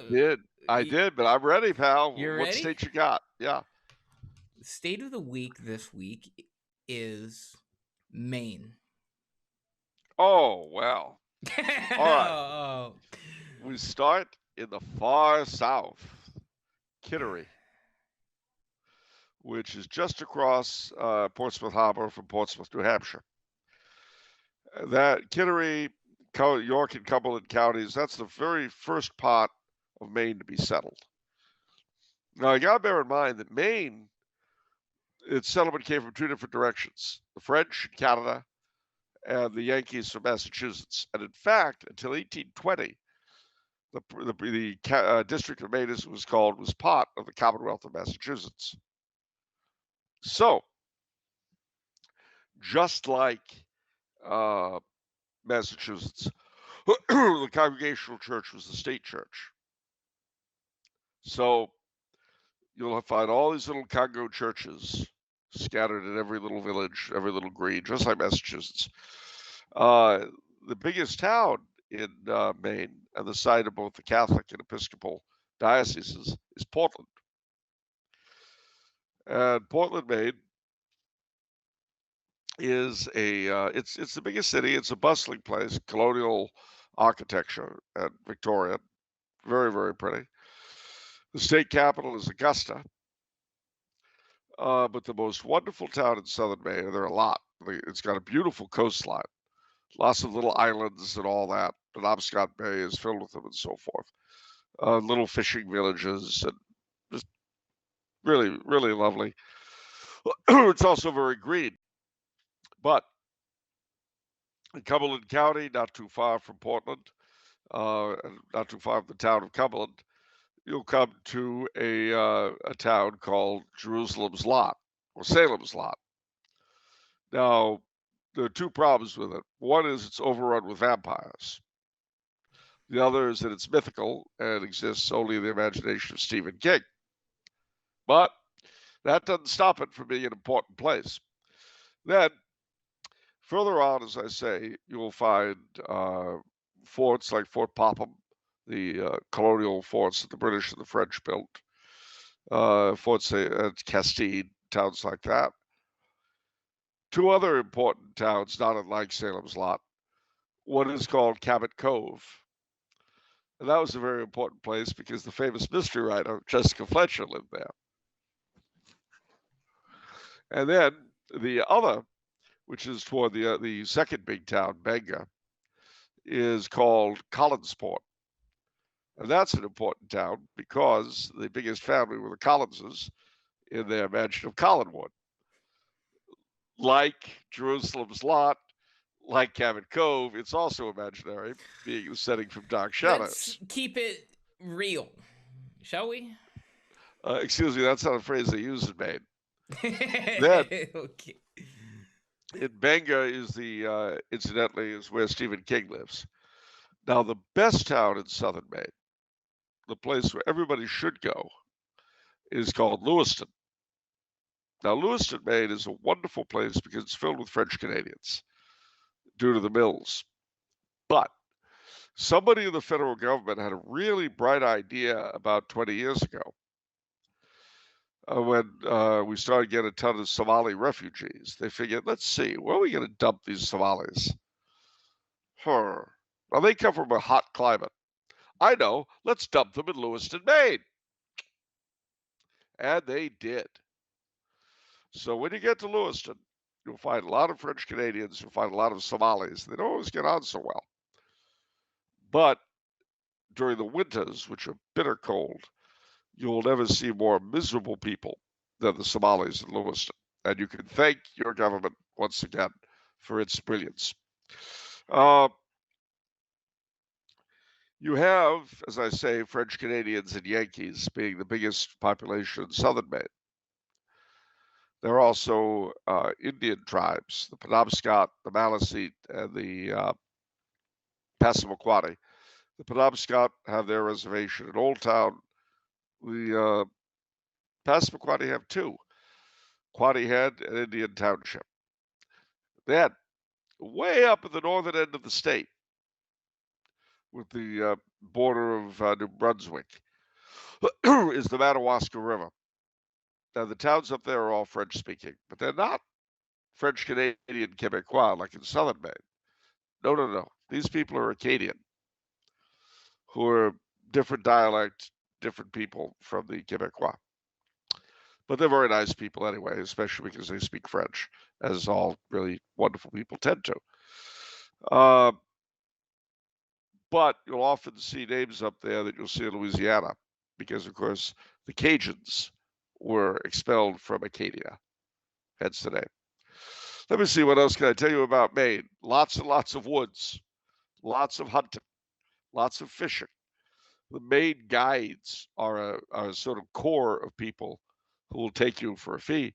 I did, but I'm ready, pal. You're What ready? state you got? Yeah. The state of the week this week is Maine. Oh, well. All right. Oh. We start in the far south, Kittery, which is just across Portsmouth Harbor from Portsmouth, New Hampshire. That Kittery, York and Cumberland counties, that's the very first part of Maine to be settled. Now, you got to bear in mind that Maine, its settlement came from two different directions, the French in Canada and the Yankees from Massachusetts. And in fact, until 1820, the District of Maine, as it was called, was part of the Commonwealth of Massachusetts. So, just like Massachusetts, the Congregational Church was the state church. So, you'll find all these little Congo churches scattered in every little village, every little green, just like Massachusetts. The biggest town in Maine, and the site of both the Catholic and Episcopal dioceses, is Portland. And Portland, Maine, is it's the biggest city. It's a bustling place, colonial architecture and Victorian, very very pretty. The state capital is Augusta. But the most wonderful town in southern Maine, and there are a lot. It's got a beautiful coastline, lots of little islands and all that. Penobscot Bay is filled with them and so forth. Little fishing villages and just really, really lovely. It's also very green. But in Cumberland County, not too far from Portland, and not too far from the town of Cumberland, you'll come to a town called Jerusalem's Lot or Salem's Lot. Now, there are two problems with it. One is it's overrun with vampires. The other is that it's mythical and exists only in the imagination of Stephen King. But that doesn't stop it from being an important place. Then, further on, as I say, you will find forts like Fort Popham, the colonial forts that the British and the French built, forts at Castine, towns like that. Two other important towns, not unlike Salem's Lot. One is called Cabot Cove. And that was a very important place because the famous mystery writer Jessica Fletcher lived there. And then the other, which is toward the second big town, Bangor, is called Collinsport. And that's an important town because the biggest family were the Collinses in their mansion of Collinwood. Like Jerusalem's Lot, like Cabot Cove, it's also imaginary, being the setting from Dark Shadows. Let's keep it real, shall we? Excuse me, that's not a phrase they use in Maine. Then, okay. in Bangor is incidentally, is where Stephen King lives. Now, the best town in southern Maine, the place where everybody should go, is called Lewiston. Now, Lewiston, Maine is a wonderful place because it's filled with French Canadians due to the mills. But somebody in the federal government had a really bright idea about 20 years ago when we started getting a ton of Somali refugees. They figured, let's see, where are we going to dump these Somalis? Now, they come from a hot climate. I know, let's dump them in Lewiston, Maine. And they did. So when you get to Lewiston, you'll find a lot of French Canadians, you'll find a lot of Somalis. They don't always get on so well. But during the winters, which are bitter cold, you'll never see more miserable people than the Somalis in Lewiston. And you can thank your government once again for its brilliance. You have, as I say, French Canadians and Yankees being the biggest population in southern Maine. There are also Indian tribes, the Penobscot, the Maliseet, and the Passamaquoddy. The Penobscot have their reservation in Old Town. The Passamaquoddy have two, Quoddy Head and Indian Township. Then, way up at the northern end of the state, with the border of New Brunswick, is the Madawaska River. Now, the towns up there are all French speaking, but they're not French Canadian Quebecois like in southern Maine. No, no, no. These people are Acadian, who are different dialect, different people from the Quebecois. But they're very nice people anyway, especially because they speak French, as all really wonderful people tend to. But you'll often see names up there that you'll see in Louisiana, because, of course, the Cajuns were expelled from Acadia, hence the name. Let me see, what else can I tell you about Maine? Lots and lots of woods, lots of hunting, lots of fishing. The Maine guides are a sort of core of people who will take you for a fee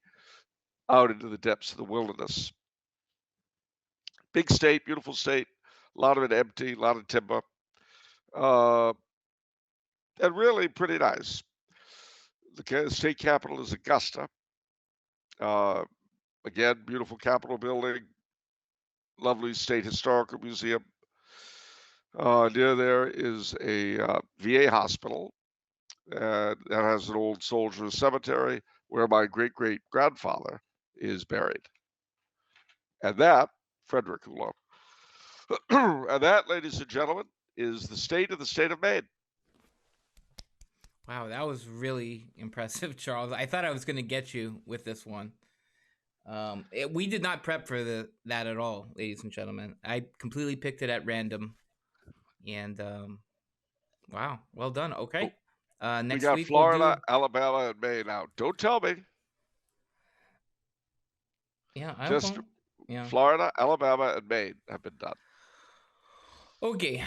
out into the depths of the wilderness. Big state, beautiful state, a lot of it empty, a lot of timber, and really pretty nice. The state capital is Augusta. Again, beautiful Capitol building, lovely state historical museum. Near there is a VA hospital, and that has an old soldiers cemetery where my great-great-grandfather is buried. And that, Frederick Coulombe. And that, ladies and gentlemen, is the state of Maine. Wow, that was really impressive, Charles. I thought I was going to get you with this one. We did not prep for that at all, ladies and gentlemen. I completely picked it at random, and wow, well done. Oh, Okay, we next got week we'll Florida, do. Alabama, and Maine out. Don't tell me. Yeah, I Just won't. Yeah. Florida, Alabama, and Maine have been done. Okay.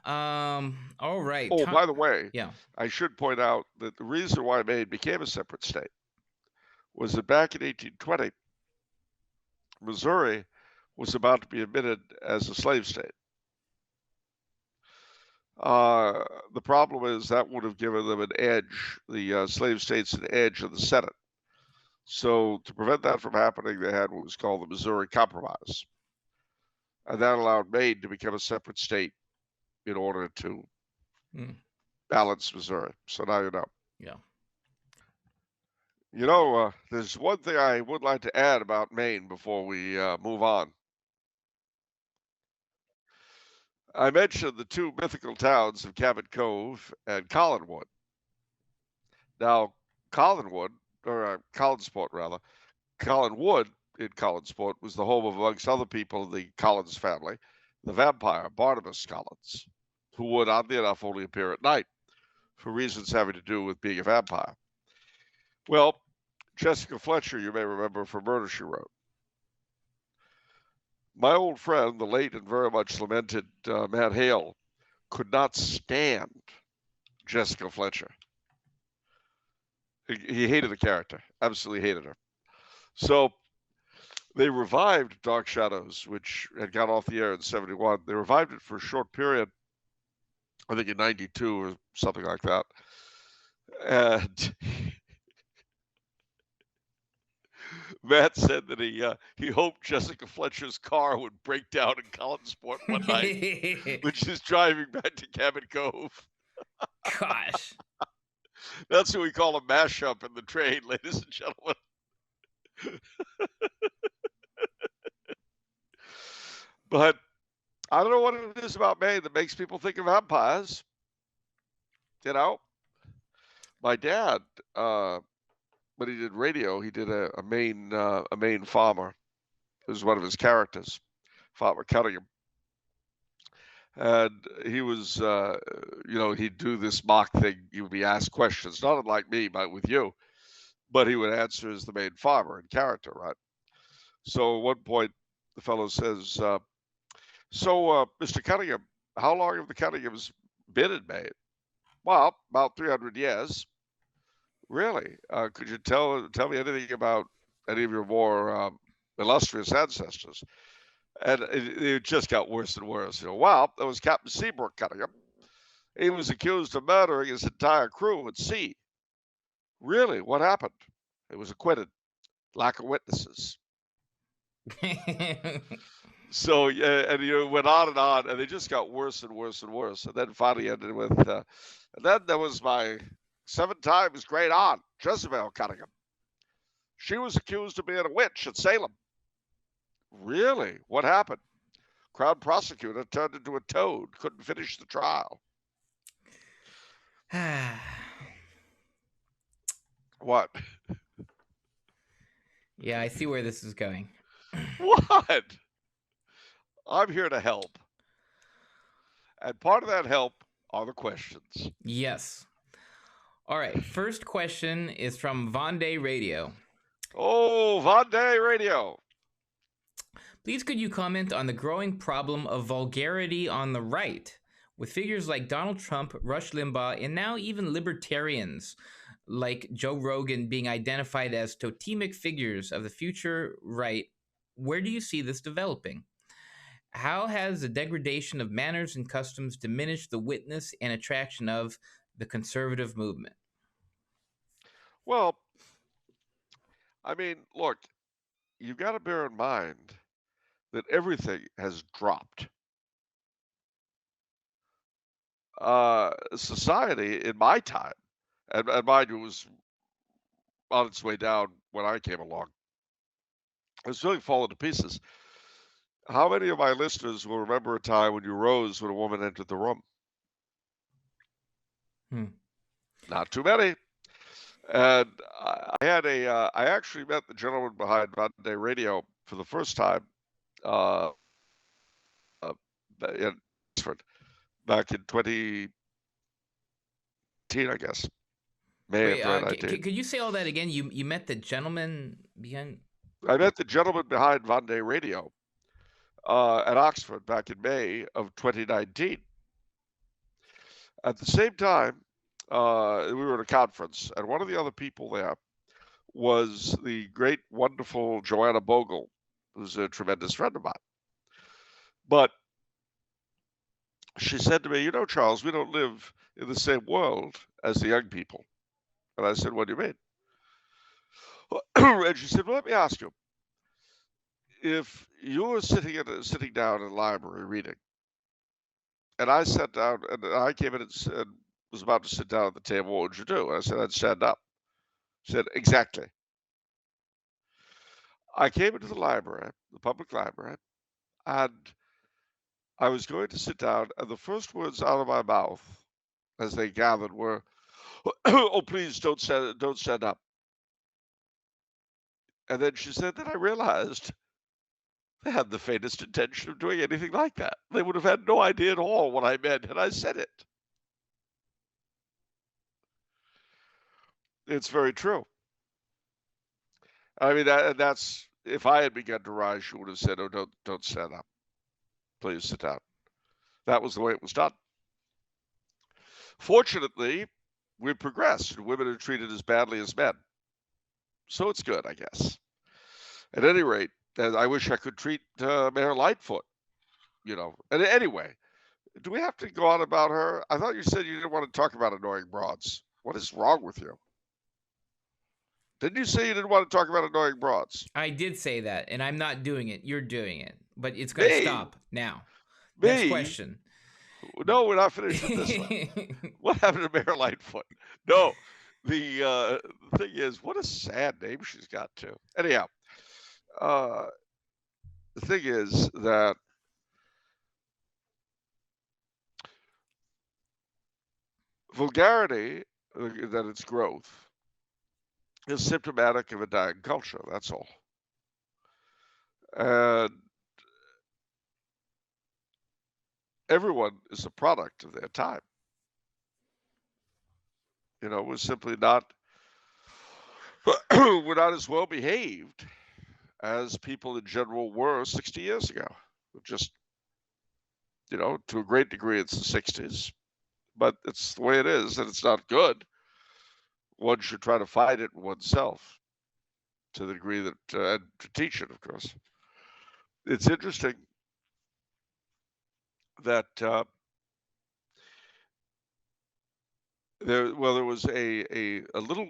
All right. Oh, by the way, Yeah. I should point out that the reason why Maine became a separate state was that back in 1820, Missouri was about to be admitted as a slave state. The problem is that would have given them an edge, the slave states an edge in the Senate. So to prevent that from happening, they had what was called the Missouri Compromise. And that allowed Maine to become a separate state in order to balance Missouri. So now you know. Yeah. You know, there's one thing I would like to add about Maine before we move on. I mentioned the two mythical towns of Cabot Cove and Collinwood. Now, Collinwood, or Collinsport rather, Collinwood in Collinsport was the home of, amongst other people, the Collins family, the vampire Barnabas Collins, who would, oddly enough, only appear at night for reasons having to do with being a vampire. Well, Jessica Fletcher, you may remember from Murder, She Wrote. My old friend, the late and very much lamented Matt Hale, could not stand Jessica Fletcher. He hated the character, absolutely hated her. So they revived Dark Shadows, which had gone off the air in 71. They revived it for a short period, I think in 92 or something like that. And Matt said that he hoped Jessica Fletcher's car would break down in Collinsport one night when she's driving back to Cabot Cove. Gosh. That's what we call a mashup in the trade, ladies and gentlemen. But I don't know what it is about Maine that makes people think of vampires. You know, my dad, when he did radio, he did a Maine farmer. It was one of his characters, Farmer Cunningham. And he was, he'd do this mock thing. He would be asked questions, not unlike me, but with you. But he would answer as the Maine farmer in character, right? So at one point, the fellow says, Mr. Cunningham, how long have the Cunninghams been in Maine? Well, about 300 years. Really? Could you tell me anything about any of your more illustrious ancestors? And it just got worse and worse. Well, there was Captain Seabrook Cunningham. He was accused of murdering his entire crew at sea. Really? What happened? He was acquitted. Lack of witnesses. So, and it went on, and they just got worse and worse and worse. And then finally ended with, and then there was my 7 times great aunt, Jezebel Cunningham. She was accused of being a witch at Salem. Really? What happened? Crown prosecutor turned into a toad, couldn't finish the trial. What? Yeah, I see where this is going. What? I'm here to help. And part of that help are the questions. Yes. All right. First question is from Vendée Radio. Oh, Vendée Radio. Please could you comment on the growing problem of vulgarity on the right, with figures like Donald Trump, Rush Limbaugh, and now even libertarians like Joe Rogan being identified as totemic figures of the future right? Where do you see this developing? How has the degradation of manners and customs diminished the witness and attraction of the conservative movement? Well, I mean, look, you've got to bear in mind that everything has dropped. Society in my time, and mind you, was on its way down when I came along, it's really fallen to pieces. How many of my listeners will remember a time when you rose when a woman entered the room? Not too many. And I actually met the gentleman behind Monday Radio for the first time uh, in Oxford back in 2018, I guess, May of Wait, 2019. could you say all that again? You met the gentleman behind. I met the gentleman behind Monday Radio at Oxford back in May of 2019. At the same time, we were at a conference, and one of the other people there was the great, wonderful Joanna Bogle, who's a tremendous friend of mine. But she said to me, "You know, Charles, we don't live in the same world as the young people." And I said, "What do you mean?" And she said, "Well, let me ask you. If you were sitting down in a library reading, and I sat down, and I came in and was about to sit down at the table, what would you do?" And I said, "I'd stand up." She said, "Exactly. I came into the library, the public library, and I was going to sit down, and the first words out of my mouth as they gathered were, 'Oh, please don't stand up.'" And then she said, "Then I realized they had the faintest intention of doing anything like that. They would have had no idea at all what I meant had I said it." It's very true. I mean, that's if I had begun to rise, she would have said, "Oh, don't stand up. Please sit down." That was the way it was done. Fortunately, we've progressed, and women are treated as badly as men. So it's good, I guess. At any rate, I wish I could treat Mayor Lightfoot, you know. And anyway, do we have to go on about her? I thought you said you didn't want to talk about annoying broads. What is wrong with you? Didn't you say you didn't want to talk about annoying broads? I did say that, and I'm not doing it. You're doing it, but it's got to Me? stop now. Next Me? question. No, we're not finished with this one. What happened to Mayor Lightfoot? No, the thing is, what a sad name she's got too. Anyhow, uh, the thing is that vulgarity, that its growth, is symptomatic of a dying culture. That's all. And everyone is a product of their time. You know, we're simply not we're not as well behaved as people in general were 60 years ago. Just, you know, to a great degree, it's the 60s, but it's the way it is, and it's not good. One should try to fight it oneself to the degree that, and to teach it, of course. It's interesting that there was a little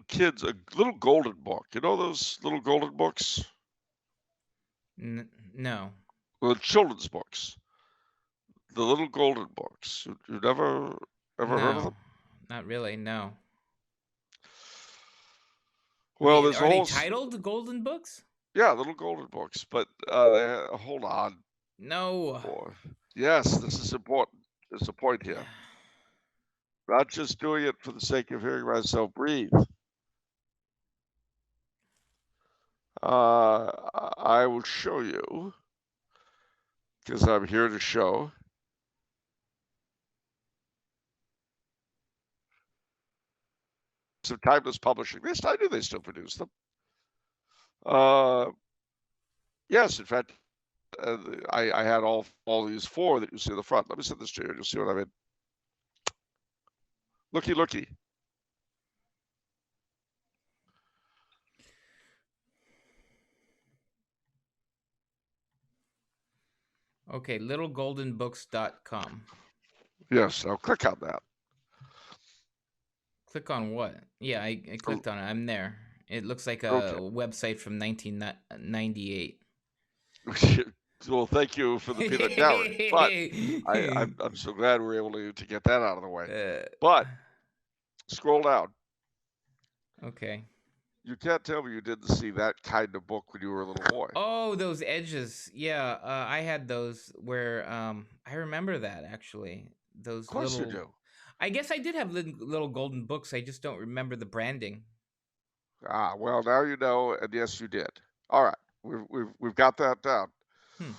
little golden book. You know those little golden books? No. Well, children's books. The little golden books. You never ever heard of No. them? Not really. No. I Well, mean, there's a are they whole titled Golden Books? yeah, little golden books. But hold on, No. boy. Yes, this is important. There's a point here. Not just doing it for the sake of hearing myself breathe. I will show you because I'm here to show. Some Timeless Publishing. I knew they still produce them. Yes, in fact, I had all these four that you see in the front. Let me set this to you. You'll see what I mean. Looky, looky. Okay, littlegoldenbooks.com. Yes, now click on that. Click on what? Yeah, I clicked on it. I'm there. It looks like a Okay. website from 1998. Well, thank you for the peanut gallery, but I'm so glad we were able to get that out of the way. But scroll down. Okay. You can't tell me you didn't see that kind of book when you were a little boy. Oh, those edges. Yeah, I had those where I remember that actually. Of Those course you little do. I guess I did have little golden books. I just don't remember the branding. Ah, well, now you know, and yes, you did. All right, we've got that down. Hmm.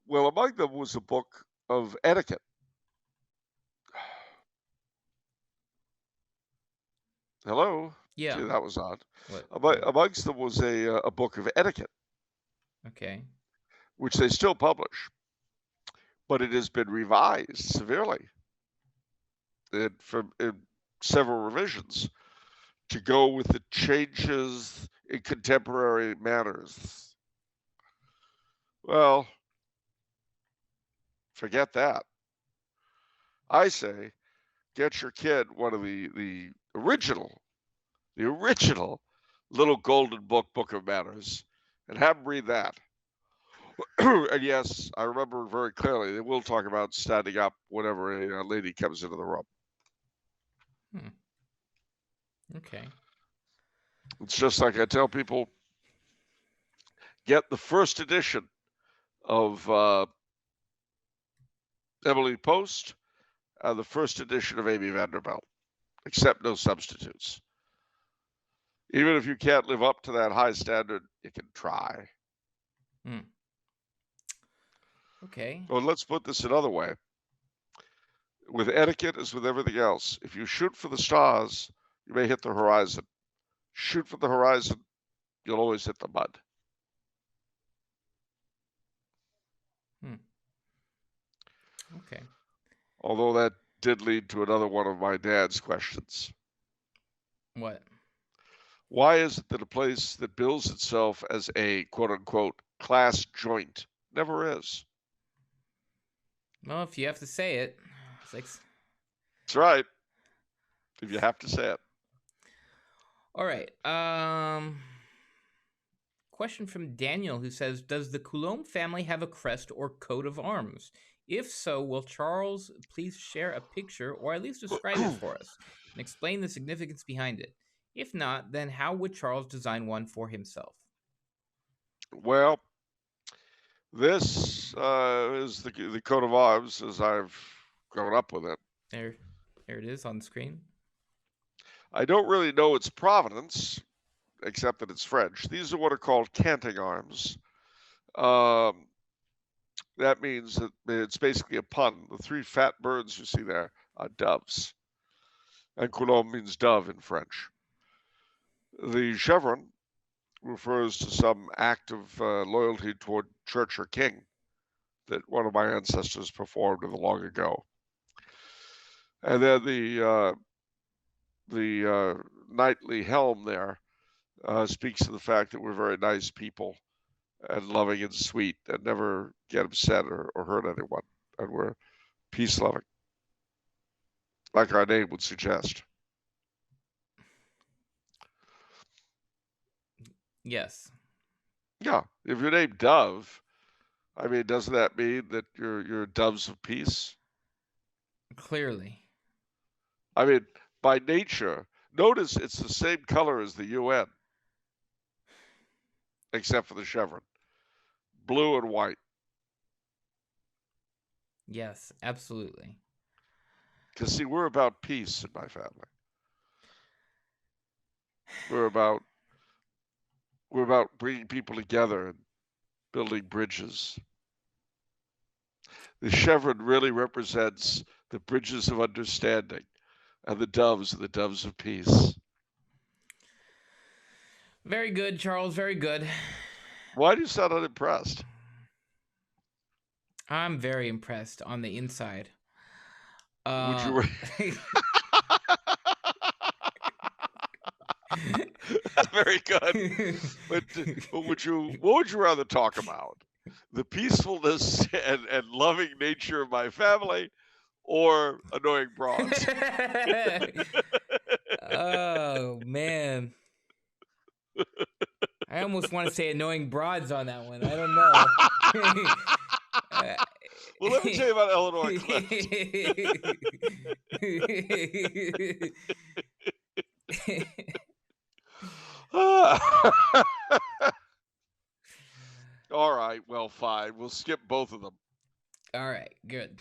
Well, among them was a book of etiquette. Hello? Yeah. Gee, that was odd. What? Amongst them was a book of etiquette, Okay. which they still publish, but it has been revised severely in several revisions to go with the changes in contemporary manners. Well, forget that. I say get your kid one of the original little golden book of manners, and have him read that. And yes, I remember very clearly they will talk about standing up whenever a lady comes into the room. Hmm. Okay. It's just like I tell people, get the first edition of Emily Post and the first edition of Amy Vanderbilt. Accept no substitutes. Even if you can't live up to that high standard, you can try. Hmm. Okay. Well, let's put this another way. With etiquette as with everything else, if you shoot for the stars, you may hit the horizon. Shoot for the horizon, you'll always hit the mud. Hmm. Okay. Although that did lead to another one of my dad's questions. What? Why is it that a place that bills itself as a quote unquote class joint never is? Well, if you have to say it, it's like. That's right. If you have to say it. All right. Question from Daniel, who says, does the Coulombe family have a crest or coat of arms? If so, will Charles please share a picture or at least describe it for us and explain the significance behind it? If not, then how would Charles design one for himself? Well, this is the coat of arms as I've grown up with it. There it is on the screen. I don't really know its provenance, except that it's French. These are what are called canting arms. That means that it's basically a pun. The three fat birds you see there are doves. And Coulombe means dove in French. The chevron refers to some act of loyalty toward church or king that one of my ancestors performed in the long ago. And then the knightly helm there speaks to the fact that we're very nice people and loving and sweet and never get upset or hurt anyone. And we're peace loving, like our name would suggest. Yes. Yeah, if you're named Dove, I mean, doesn't that mean that you're doves of peace? Clearly. I mean, by nature, notice it's the same color as the UN, except for the chevron, blue and white. Yes, absolutely. Because see, we're about peace in my family. We're about bringing people together and building bridges. The chevron really represents the bridges of understanding, and the doves are the doves of peace. Very good, Charles. Very good. Why do you sound unimpressed? I'm very impressed on the inside. Would you? Very good. But what would you rather talk about? The peacefulness and loving nature of my family, or annoying broads? Oh man. I almost want to say annoying broads on that one. I don't know. Well, let me tell you about Eleanor Clift. All right, well, fine. We'll skip both of them. All right, good.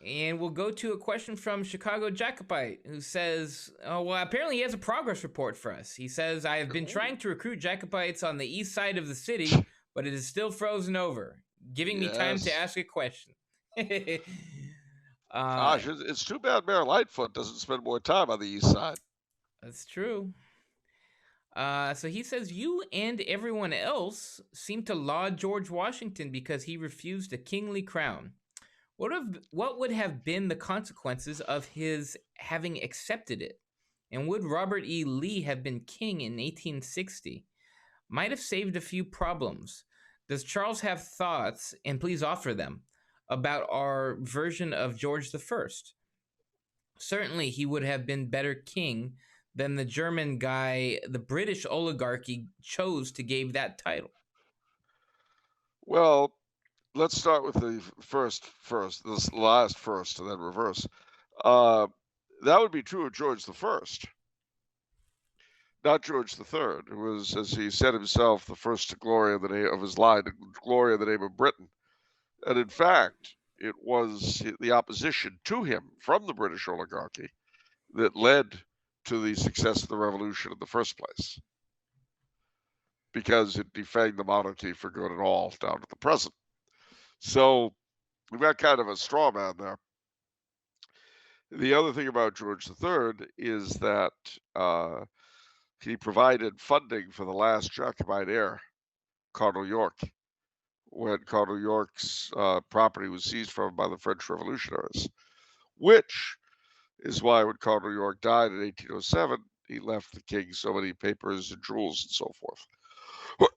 And we'll go to a question from Chicago Jacobite, who says, oh, well, apparently he has a progress report for us. He says, I have been trying to recruit Jacobites on the east side of the city, but it is still frozen over, giving me time to Yes. ask a question. Gosh, it's too bad Mayor Lightfoot doesn't spend more time on the east side. That's true. So he says, you and everyone else seem to laud George Washington because he refused a kingly crown. What would have been the consequences of his having accepted it? And would Robert E. Lee have been king in 1860? Might have saved a few problems. Does Charles have thoughts, and please offer them, about our version of George I? Certainly, he would have been better king than the German guy the British oligarchy chose to give that title. Well, let's start with the first, this last first, and then reverse. That would be true of George I, not George III, who was, as he said himself, the first to glory in the name of his line, to glory in the name of Britain. And in fact, it was the opposition to him from the British oligarchy that led to the success of the revolution in the first place, because it defanged the monarchy for good and all down to the present. So we've got kind of a straw man there. The other thing about George III is that he provided funding for the last Jacobite heir, Cardinal York, when Cardinal York's property was seized from him by the French revolutionaries, which is why when Cardinal York died in 1807, he left the king so many papers and jewels and so forth.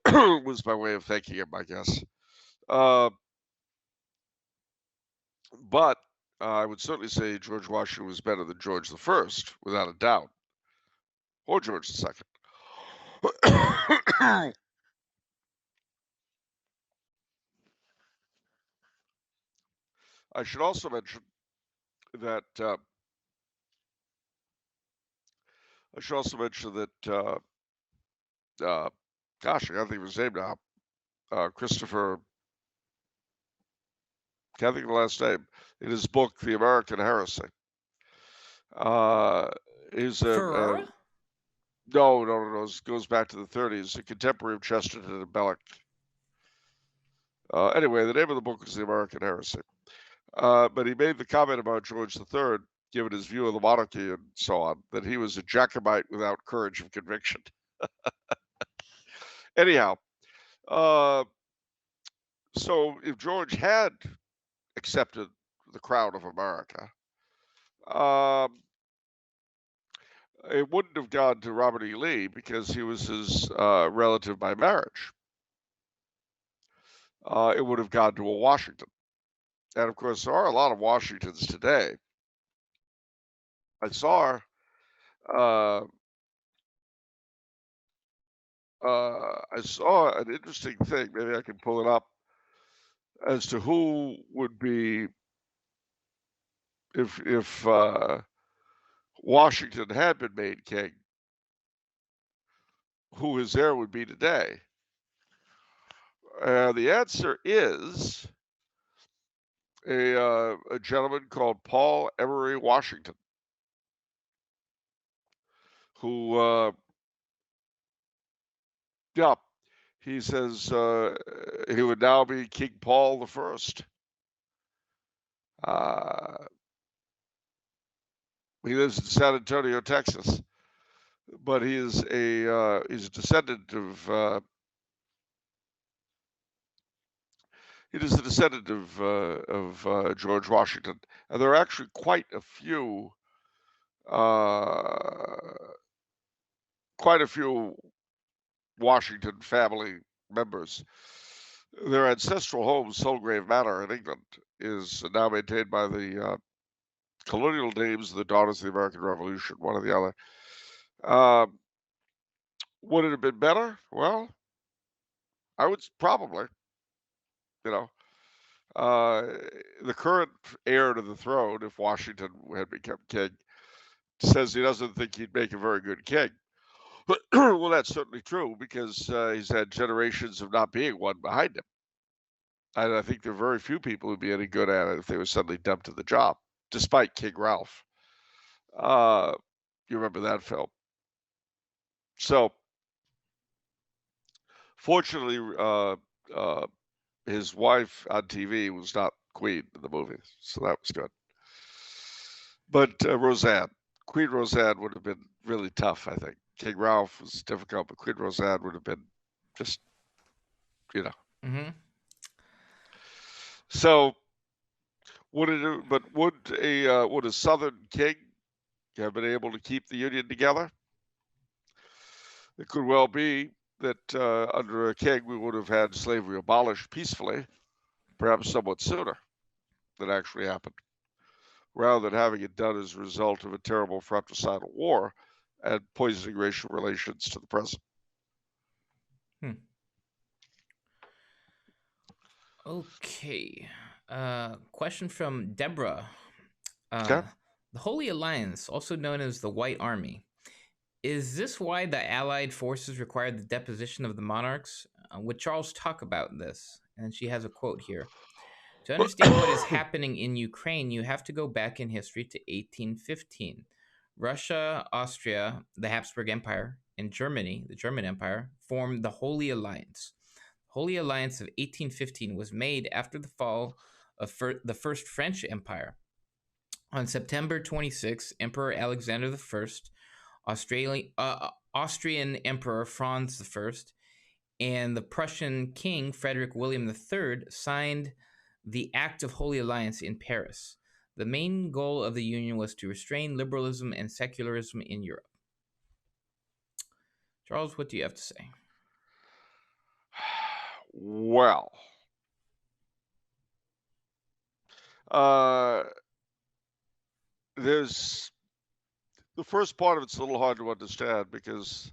It was by way of thanking him, I guess. But I would certainly say George Washington was better than George I, without a doubt, or George II. I should also mention that gosh, I gotta think of his name now. Christopher, can't think of the last name. In his book, The American Heresy, he's Ferrara? no. It goes back to the 30s. A contemporary of Chesterton and Belloc. Anyway, the name of the book is The American Heresy. But he made the comment about George III, given his view of the monarchy and so on, that he was a Jacobite without courage of conviction. Anyhow, so if George had accepted the crown of America, it wouldn't have gone to Robert E. Lee because he was his relative by marriage. It would have gone to a Washington. And of course, there are a lot of Washingtons today. I saw an interesting thing. Maybe I can pull it up as to who would be if Washington had been made king, who his heir would be today. The answer is a gentleman called Paul Emery Washington, who, yeah, he says he would now be King Paul the First. He lives in San Antonio, Texas, but he's a descendant of he is the descendant of George Washington, and there are actually quite a few Washington family members. Their ancestral home, Sulgrave Manor in England, is now maintained by the colonial names of the Daughters of the American Revolution, one or the other. Would it have been better? Well, I would probably, you know. The current heir to the throne, if Washington had become king, says he doesn't think he'd make a very good king. Well, that's certainly true because he's had generations of not being one behind him. And I think there are very few people who'd be any good at it if they were suddenly dumped to the job, despite King Ralph. You remember that film. So, fortunately, his wife on TV was not Queen in the movie, so that was good. But Roseanne, Queen Roseanne would have been really tough, I think. King Ralph was difficult, but Queen Roseanne would have been just, you know. Mm-hmm. So, would a Southern king have been able to keep the Union together? It could well be that under a king we would have had slavery abolished peacefully, perhaps somewhat sooner than actually happened, rather than having it done as a result of a terrible fratricidal war and poisoning racial relations to the present. Okay. Question from Deborah. Okay. The Holy Alliance, also known as the White Army, is this why the Allied forces required the deposition of the monarchs? Would Charles talk about this? And she has a quote here. To understand what is happening in Ukraine, you have to go back in history to 1815. Russia, Austria, the Habsburg Empire, and Germany, the German Empire, formed the Holy Alliance. The Holy Alliance of 1815 was made after the fall of the First French Empire. On September 26, Emperor Alexander I, Austrian Emperor Franz I, and the Prussian King Frederick William III signed the Act of Holy Alliance in Paris. The main goal of the union was to restrain liberalism and secularism in Europe. Charles, what do you have to say? Well, there's the first part of it's a little hard to understand because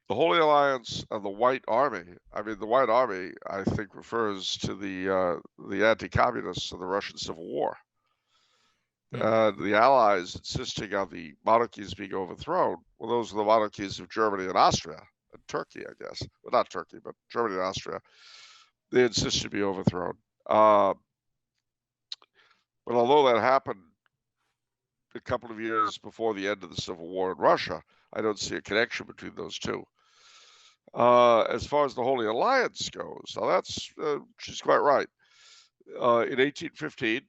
the Holy Alliance and the White Army. I mean, the White Army, I think, refers to the anti-communists of the Russian Civil War. The Allies insisting on the monarchies being overthrown. Well, those are the monarchies of Germany and Austria and Turkey, I guess. Well, not Turkey, but Germany and Austria. They insist to be overthrown. But although that happened a couple of years before the end of the Civil War in Russia, I don't see a connection between those two. As far as the Holy Alliance goes, now that's she's quite right. In 1815,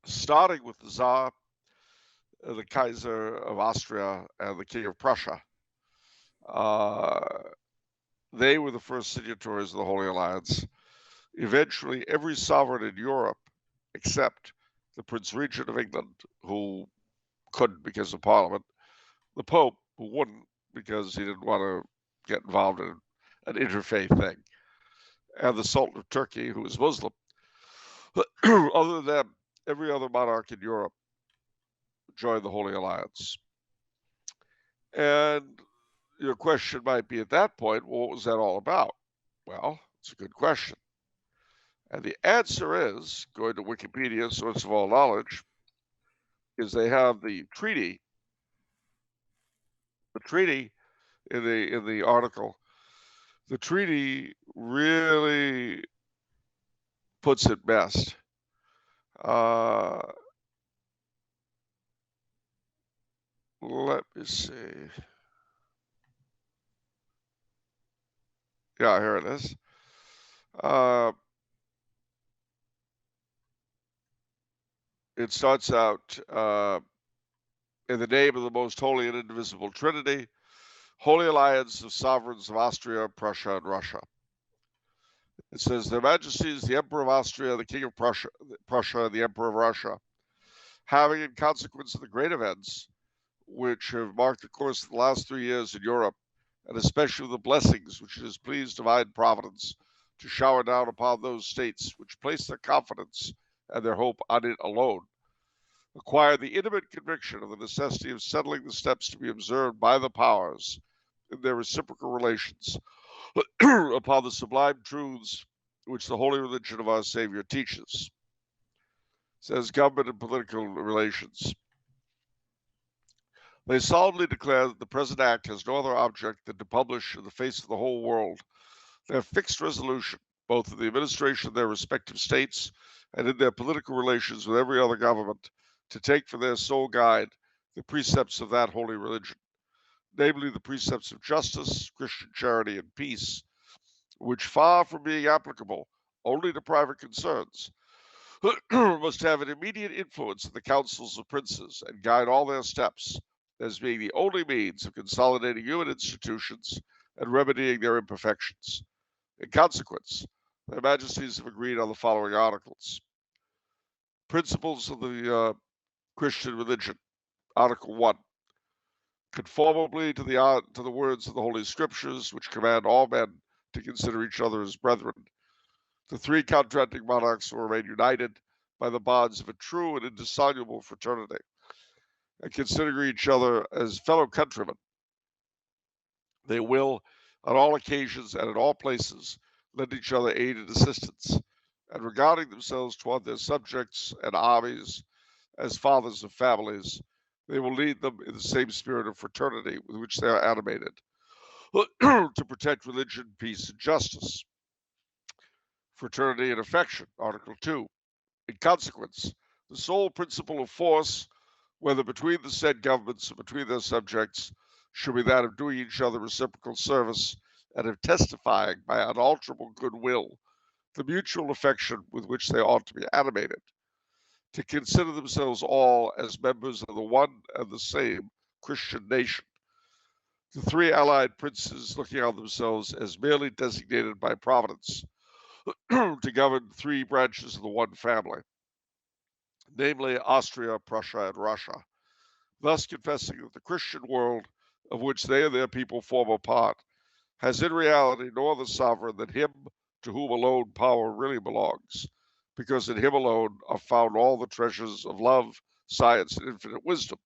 starting with the Tsar, the Kaiser of Austria, and the King of Prussia, they were the first signatories of the Holy Alliance. Eventually, every sovereign in Europe, except the Prince Regent of England, who couldn't because of Parliament, the Pope, who wouldn't because he didn't want to get involved in an interfaith thing, and the Sultan of Turkey, who was Muslim. Other than them, every other monarch in Europe joined the Holy Alliance. And your question might be at that point, well, what was that all about? Well, it's a good question. And the answer is, going to Wikipedia, source of all knowledge, is they have the treaty. The treaty in the article, the treaty really puts it best. Let me see. Yeah, here it is. It starts out in the name of the most holy and indivisible Trinity, Holy Alliance of Sovereigns of Austria, Prussia, and Russia. It says, Their Majesties, the Emperor of Austria, the King of Prussia, and the Emperor of Russia, having, in consequence of the great events which have marked the course of the last 3 years in Europe, and especially the blessings which it has pleased divine providence to shower down upon those states which place their confidence and their hope on it alone, acquire the intimate conviction of the necessity of settling the steps to be observed by the powers in their reciprocal relations upon the sublime truths which the holy religion of our Savior teaches. It says government and political relations. They solemnly declare that the present act has no other object than to publish in the face of the whole world Their fixed resolution, both in the administration of their respective states and in their political relations with every other government, to take for their sole guide the precepts of that holy religion, namely the precepts of justice, Christian charity, and peace, which, far from being applicable only to private concerns, must have an immediate influence in the councils of princes and guide all their steps, as being the only means of consolidating human institutions and remedying their imperfections. In consequence, their majesties have agreed on the following articles. Principles of the Christian religion. Article 1. Conformably to the words of the Holy Scriptures, which command all men to consider each other as brethren, the three contracting monarchs will remain united by the bonds of a true and indissoluble fraternity, and considering each other as fellow countrymen. They will, on all occasions and in all places, lend each other aid and assistance, and regarding themselves toward their subjects and armies as fathers of families, they will lead them in the same spirit of fraternity with which they are animated, to protect religion, peace, and justice. Fraternity and affection, Article 2. In consequence, the sole principle of force, whether between the said governments or between their subjects, should be that of doing each other reciprocal service and of testifying by unalterable goodwill the mutual affection with which they ought to be animated, to consider themselves all as members of the one and the same Christian nation, the three allied princes looking on themselves as merely designated by Providence to govern three branches of the one family, namely Austria, Prussia, and Russia, thus confessing that the Christian world, of which they and their people form a part, has in reality no other sovereign than him to whom alone power really belongs, because in him alone are found all the treasures of love, science, and infinite wisdom.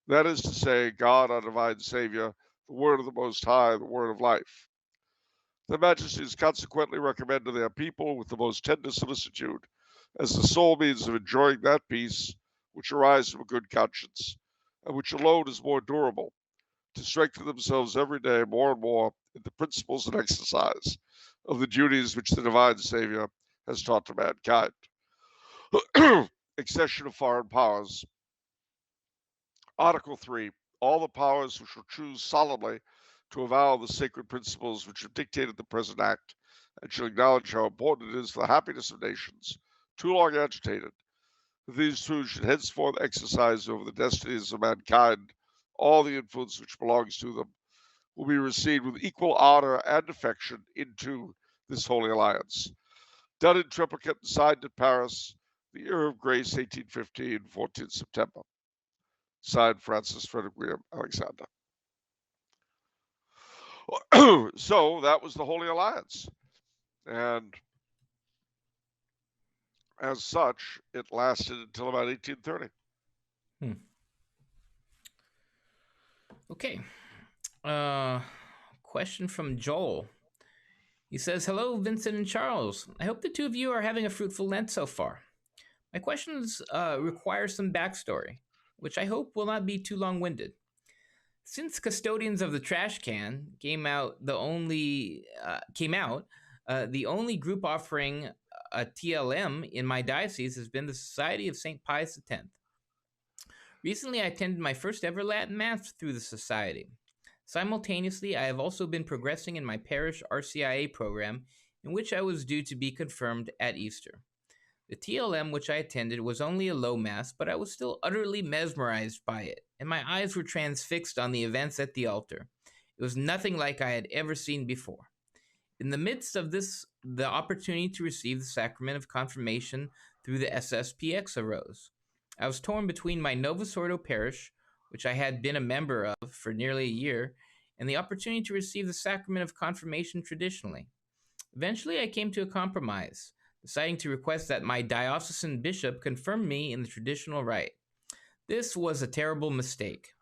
That is to say, God, our divine Savior, the Word of the Most High, the Word of life. Their Majesties consequently recommend to their people with the most tender solicitude, as the sole means of enjoying that peace which arises from a good conscience, and which alone is more durable, to strengthen themselves every day more and more in the principles and exercise of the duties which the divine Savior has taught to mankind. Accession of foreign powers. Article 3. All the powers which will choose solemnly to avow the sacred principles which have dictated the present act, and shall acknowledge how important it is for the happiness of nations, too long agitated, that these two should henceforth exercise over the destinies of mankind all the influence which belongs to them, will be received with equal honor and affection into this holy alliance. Done in triplicate and signed at Paris, the year of grace 1815, 14th September. Signed, Francis Frederick William Alexander. So that was the Holy Alliance. And as such, it lasted until about 1830. Okay. Question from Joel. He says, "Hello, Vincent and Charles. I hope the two of you are having a fruitful Lent so far. My questions require some backstory, which I hope will not be too long-winded. Since Custodians of the Trash Can came out, the only group offering a TLM in my diocese has been the Society of St. Pius X. Recently, I attended my first ever Latin Mass through the Society. Simultaneously, I have also been progressing in my parish RCIA program, in which I was due to be confirmed at Easter. The TLM which I attended was only a low Mass, but I was still utterly mesmerized by it, and my eyes were transfixed on the events at the altar. It was nothing like I had ever seen before. In the midst of this, the opportunity to receive the sacrament of confirmation through the SSPX arose. I was torn between my Novus Ordo parish, which I had been a member of for nearly a year, and the opportunity to receive the sacrament of confirmation traditionally. Eventually, I came to a compromise, deciding to request that my diocesan bishop confirm me in the traditional rite. This was a terrible mistake.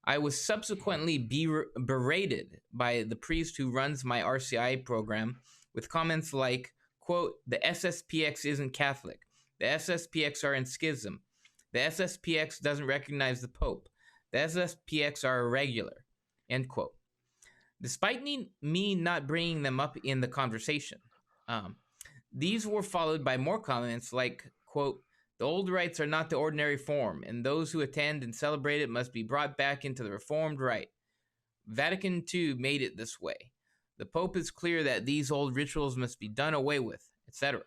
I was subsequently berated by the priest who runs my RCI program with comments like, quote, "The SSPX isn't Catholic. The SSPX are in schism. The SSPX doesn't recognize the Pope. The SSPX are irregular," end quote. despite me not bringing them up in the conversation. Um, these were followed by more comments like, quote, the old rites are not the ordinary form, and those who attend and celebrate it must be brought back into the reformed rite. Vatican II made it this way. The Pope is clear that these old rituals must be done away with, etc.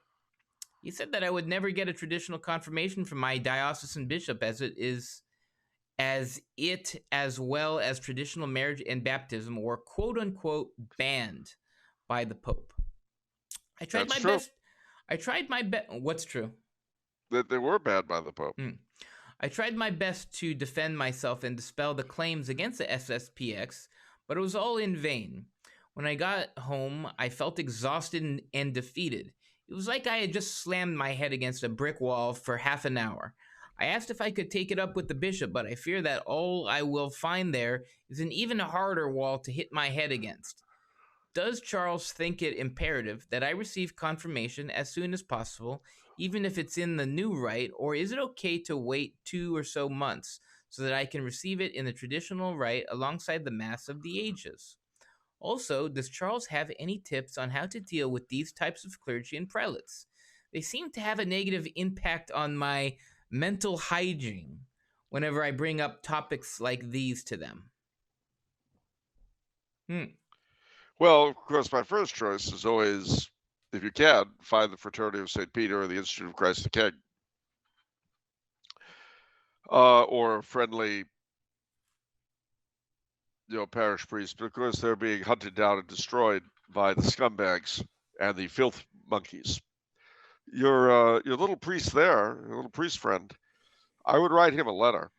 He said that I would never get a traditional confirmation from my diocesan bishop as well as traditional marriage and baptism were quote unquote banned by the Pope. I tried That's my true. best. I tried my best. What's true? That they were banned by the Pope. I tried my best to defend myself and dispel the claims against the SSPX, but it was all in vain. When I got home, I felt exhausted and defeated. It was like I had just slammed my head against a brick wall for half an hour. I asked if I could take it up with the bishop, but I fear that all I will find there is an even harder wall to hit my head against. Does Charles think it imperative that I receive confirmation as soon as possible, even if it's in the new rite, or is it okay to wait 2 or so months so that I can receive it in the traditional rite alongside the Mass of the Ages? Also, does Charles have any tips on how to deal with these types of clergy and prelates? They seem to have a negative impact on my mental hygiene whenever I bring up topics like these to them. Well, of course, my first choice is always, if you can, find the Fraternity of St. Peter or the Institute of Christ the King, or a friendly, parish priest. But of course, they're being hunted down and destroyed by the scumbags and the filth monkeys. Your little priest there, your little priest friend, I would write him a letter,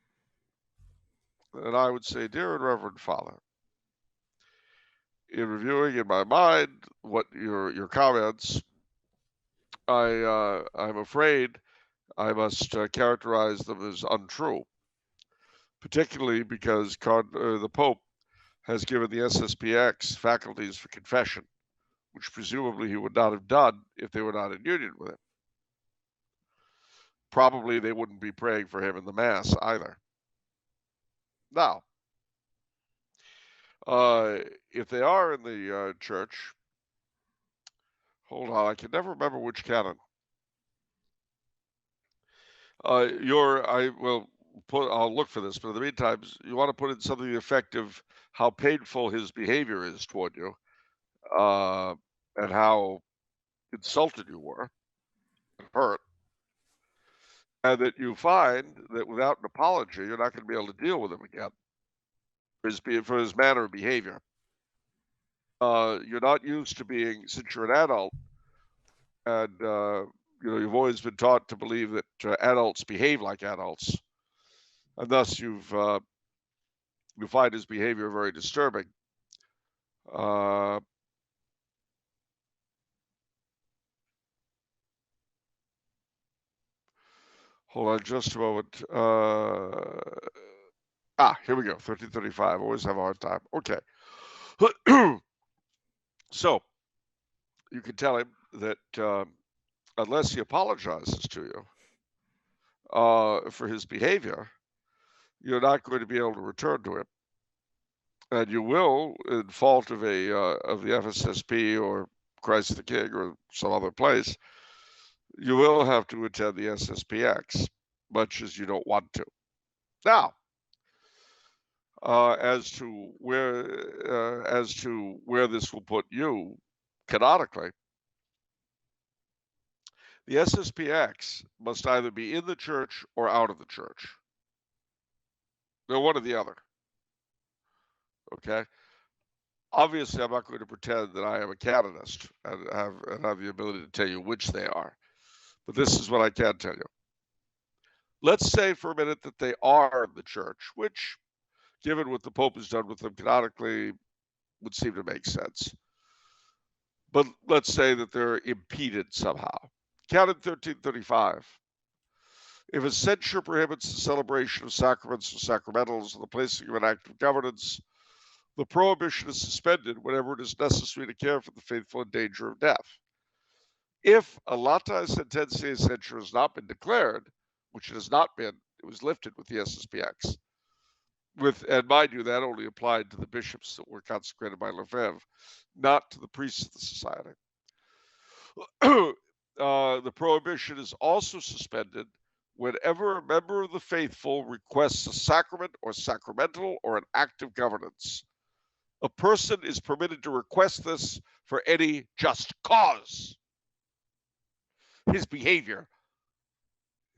and I would say, dear and Reverend Father, in reviewing in my mind what your comments, I'm afraid I must characterize them as untrue, particularly because the Pope has given the SSPX faculties for confession, which presumably he would not have done if they were not in union with him. Probably they wouldn't be praying for him in the Mass either. Now, if they are in the church, hold on, I can never remember which canon. I will I'll look for this, but in the meantime, you want to put in something effective how painful his behavior is toward you, and how insulted you were and hurt, and that you find that without an apology, you're not going to be able to deal with him again for his manner of behavior. You're not used to being, since you're an adult, and you've always been taught to believe that adults behave like adults, and thus you find his behavior very disturbing. Hold on just a moment. Here we go. 1335. Always have a hard time. Okay. So you can tell him that unless he apologizes to you for his behavior, you're not going to be able to return to him, and you will, in fault of the FSSP or Christ the King or some other place, you will have to attend the SSPX, much as you don't want to. Now, as to where this will put you canonically, the SSPX must either be in the church or out of the church. They're one or the other. Okay. Obviously, I'm not going to pretend that I am a canonist and have the ability to tell you which they are, but this is what I can tell you. Let's say for a minute that they are in the church, which, given what the Pope has done with them canonically, would seem to make sense. But let's say that they're impeded somehow. Canon 1335. If a censure prohibits the celebration of sacraments or sacramentals or the placing of an act of governance, the prohibition is suspended whenever it is necessary to care for the faithful in danger of death. If a latae sententiae censure has not been declared, which it has not been, it was lifted with the SSPX, And mind you, that only applied to the bishops that were consecrated by Lefebvre, not to the priests of the society. The prohibition is also suspended whenever a member of the faithful requests a sacrament or sacramental or an act of governance. A person is permitted to request this for any just cause. His behavior,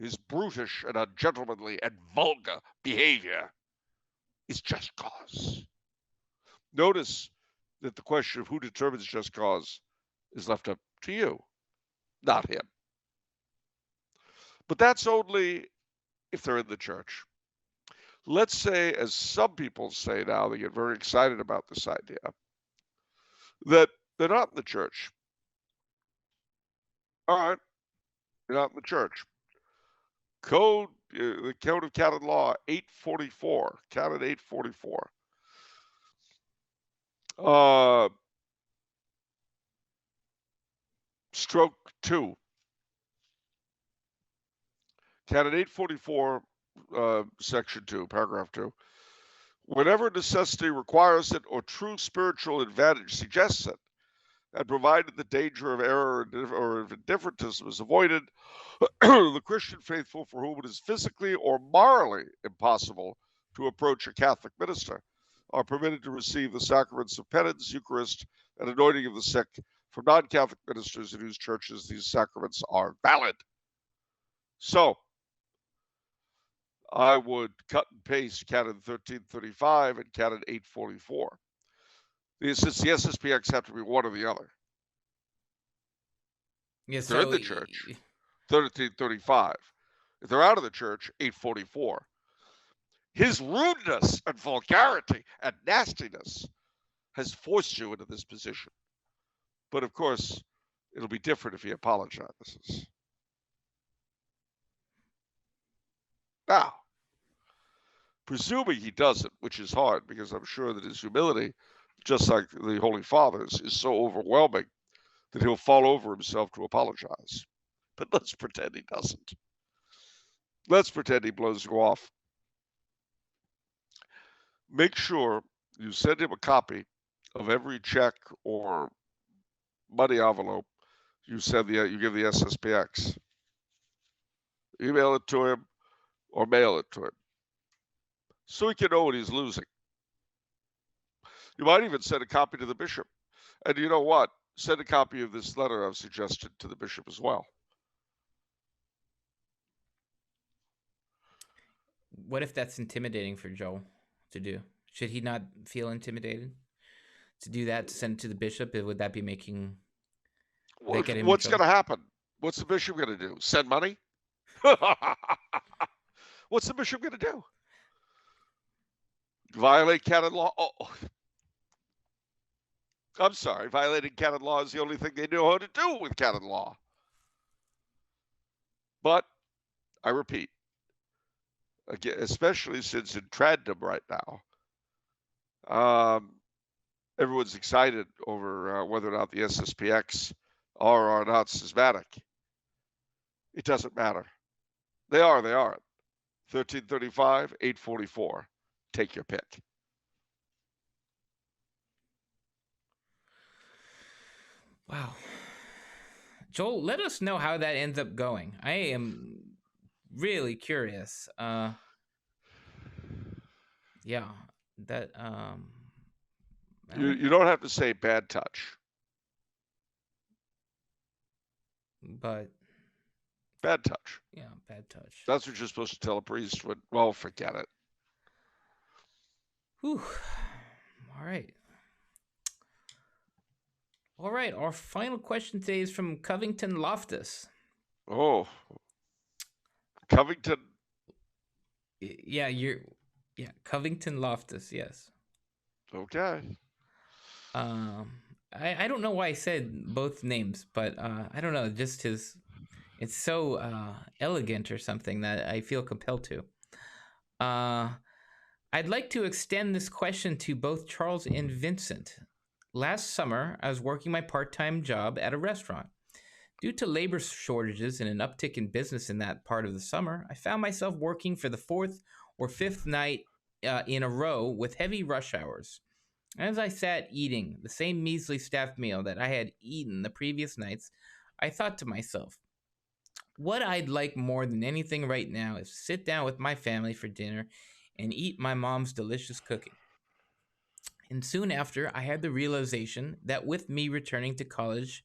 his brutish and ungentlemanly and vulgar behavior, is just cause. Notice that the question of who determines just cause is left up to you, not him. But that's only if they're in the church. Let's say, as some people say now, they get very excited about this idea, that they're not in the church. All right, you're not in the church. The Code of Canon Law 844, Canon 844. Stroke 2. Canon 844, Section 2, Paragraph 2. Whenever necessity requires it or true spiritual advantage suggests it, and provided the danger of error or of indifferentism is avoided, the Christian faithful for whom it is physically or morally impossible to approach a Catholic minister are permitted to receive the sacraments of penance, Eucharist, and anointing of the sick from non-Catholic ministers in whose churches these sacraments are valid. So, I would cut and paste Canon 1335 and Canon 844. Since the SSPX have to be one or the other. Yeah, if they're in the church, 1335. If they're out of the church, 844. His rudeness and vulgarity and nastiness has forced you into this position. But of course, it'll be different if he apologizes. Now, presuming he doesn't, which is hard because I'm sure that his humility, just like the Holy Father's, is so overwhelming that he'll fall over himself to apologize. But let's pretend he doesn't. Let's pretend he blows you off. Make sure you send him a copy of every check or money envelope you give the SSPX. Email it to him or mail it to him so he can know what he's losing. You might even send a copy to the bishop. And you know what? Send a copy of this letter I've suggested to the bishop as well. What if that's intimidating for Joel to do? Should he not feel intimidated to do that, to send it to the bishop? Would that be making... What's going to happen? What's the bishop going to do? Send money? What's the bishop going to do? Violate canon law? Oh, I'm sorry. Violating canon law is the only thing they know how to do with canon law. But I repeat, again, especially since in traddom right now, everyone's excited over whether or not the SSPX are not schismatic. It doesn't matter. They are. 1335, 844. Take your pick. Wow. Joel, let us know how that ends up going. I am really curious. Yeah, that you don't have to say bad touch. But bad touch. Yeah, bad touch. That's what you're supposed to tell a priest when, well, forget it. Whew. All right, our final question today is from Covington Loftus. Oh. Covington. Yeah, Covington Loftus, yes. Okay. I don't know why I said both names, but I don't know, just it's so elegant or something that I feel compelled to. I'd like to extend this question to both Charles and Vincent. Last summer, I was working my part-time job at a restaurant. Due to labor shortages and an uptick in business in that part of the summer, I found myself working for the fourth or fifth night in a row with heavy rush hours. As I sat eating the same measly staff meal that I had eaten the previous nights, I thought to myself, what I'd like more than anything right now is to sit down with my family for dinner and eat my mom's delicious cooking. And soon after, I had the realization that with me returning to college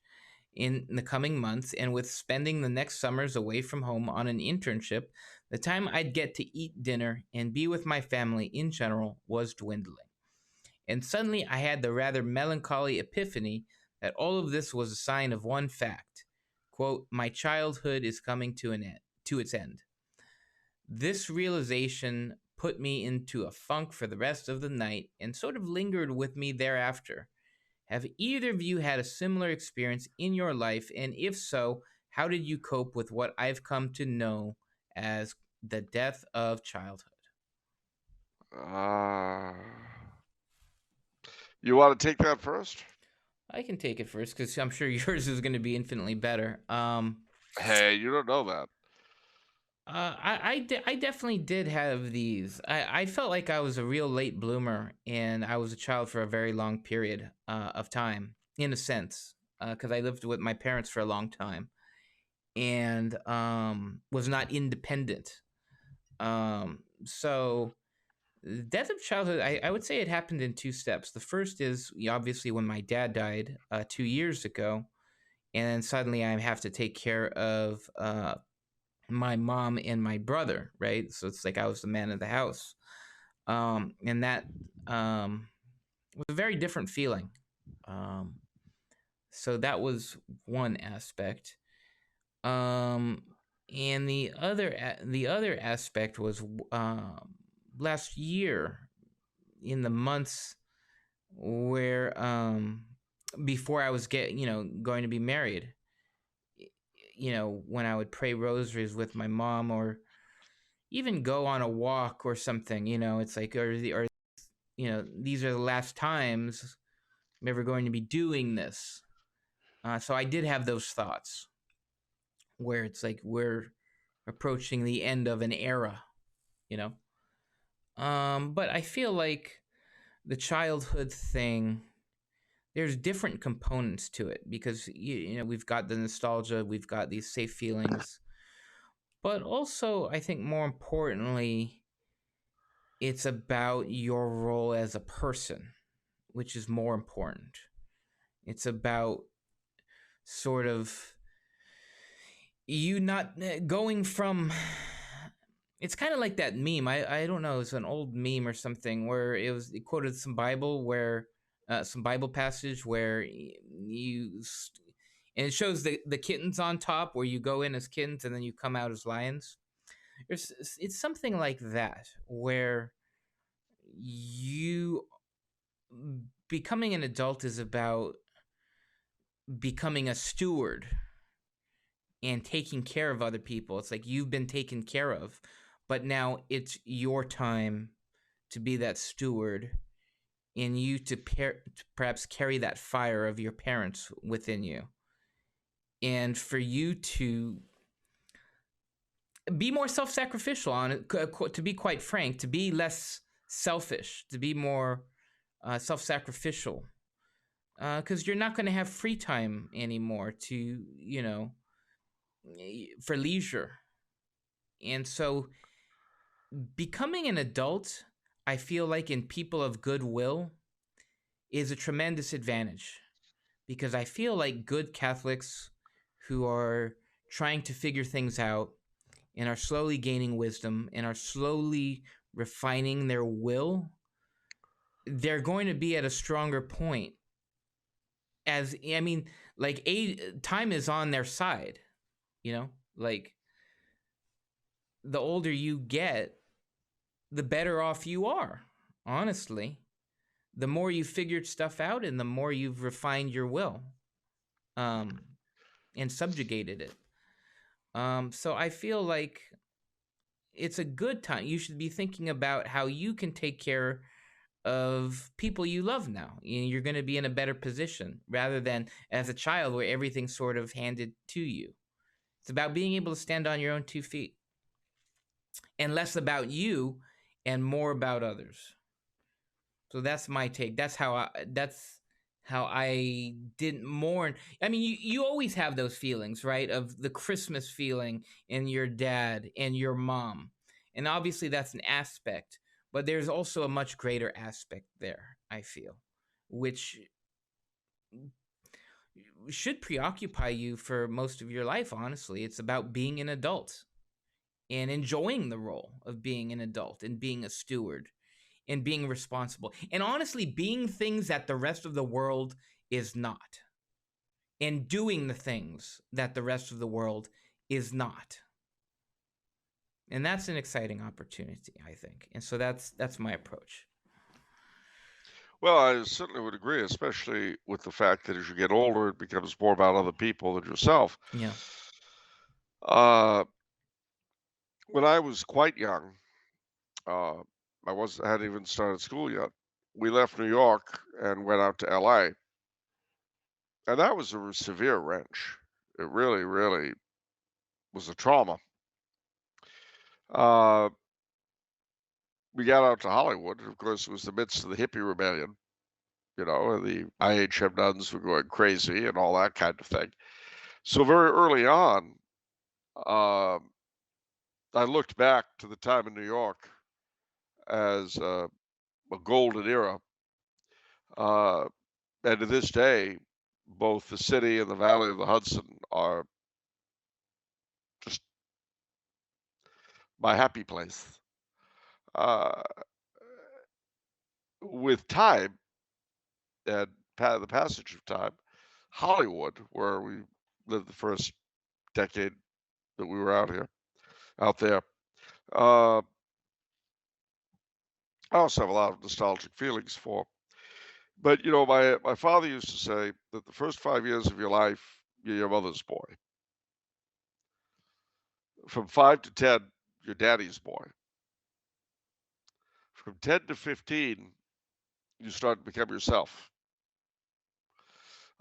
in the coming months and with spending the next summers away from home on an internship, the time I'd get to eat dinner and be with my family in general was dwindling. And suddenly I had the rather melancholy epiphany that all of this was a sign of one fact. Quote, my childhood is coming to its end. This realization put me into a funk for the rest of the night and sort of lingered with me thereafter. Have either of you had a similar experience in your life? And if so, how did you cope with what I've come to know as the death of childhood? Uh, you want to take that first? I can take it first because I'm sure yours is going to be infinitely better. Hey, you don't know that. I definitely did have these. I felt like I was a real late bloomer and I was a child for a very long period of time, in a sense, because I lived with my parents for a long time and was not independent. So, death of childhood, I would say it happened in two steps. The first is obviously when my dad died 2 years ago, and then suddenly I have to take care of my mom and my brother, right? So it's like I was the man of the house, and that was a very different feeling. Um, so that was one aspect, um, and the other aspect was last year in the months where before I was going to be married. When I would pray rosaries with my mom or even go on a walk or something, it's like, these are the last times I'm ever going to be doing this. So I did have those thoughts where it's like we're approaching the end of an era, you know. But I feel like the childhood thing, there's different components to it because we've got the nostalgia, we've got these safe feelings, but also I think more importantly, it's about your role as a person, which is more important. It's about sort of you not going from. It's kind of like that meme. I don't know. It's an old meme or something where it quoted some Bible where some Bible passage where and it shows the kittens on top where you go in as kittens and then you come out as lions. It's something like that where you becoming an adult is about becoming a steward and taking care of other people. It's like you've been taken care of, but now it's your time to be that steward and you to perhaps carry that fire of your parents within you. And for you to be more self-sacrificial on it, to be quite frank, to be less selfish, to be more self-sacrificial, because you're not going to have free time anymore to for leisure. And so becoming an adult, I feel like in people of goodwill is a tremendous advantage, because I feel like good Catholics who are trying to figure things out and are slowly gaining wisdom and are slowly refining their will, they're going to be at a stronger point. Time is on their side, like the older you get, the better off you are, honestly. The more you've figured stuff out and the more you've refined your will and subjugated it. So I feel like it's a good time. You should be thinking about how you can take care of people you love now. You're going to be in a better position rather than as a child where everything's sort of handed to you. It's about being able to stand on your own 2 feet and less about you and more about others. So that's my take. That's how I didn't mourn. I mean, you always have those feelings, right? Of the Christmas feeling in your dad and your mom. And obviously that's an aspect, but there's also a much greater aspect there, I feel, which should preoccupy you for most of your life, honestly. It's about being an adult and enjoying the role of being an adult and being a steward and being responsible and honestly being things that the rest of the world is not, and doing the things that the rest of the world is not. And that's an exciting opportunity, I think. And so that's my approach. Well, I certainly would agree, especially with the fact that as you get older, it becomes more about other people than yourself. Yeah. Uh, when I was quite young, uh, I hadn't even started school yet. We left New York and went out to LA, and that was a severe wrench. It really, really was a trauma. Uh, we got out to Hollywood, and of course, it was the midst of the hippie rebellion. And the IHM nuns were going crazy and all that kind of thing. So very early on, um, I looked back to the time in New York as a golden era. Uh, and to this day, both the city and the Valley of the Hudson are just my happy place. Uh, with time and the passage of time, Hollywood, where we lived the first decade that we were out there, I also have a lot of nostalgic feelings for. But my father used to say that the first 5 years of your life, you're your mother's boy. From 5 to 10, you're daddy's boy. From 10 to 15, you start to become yourself.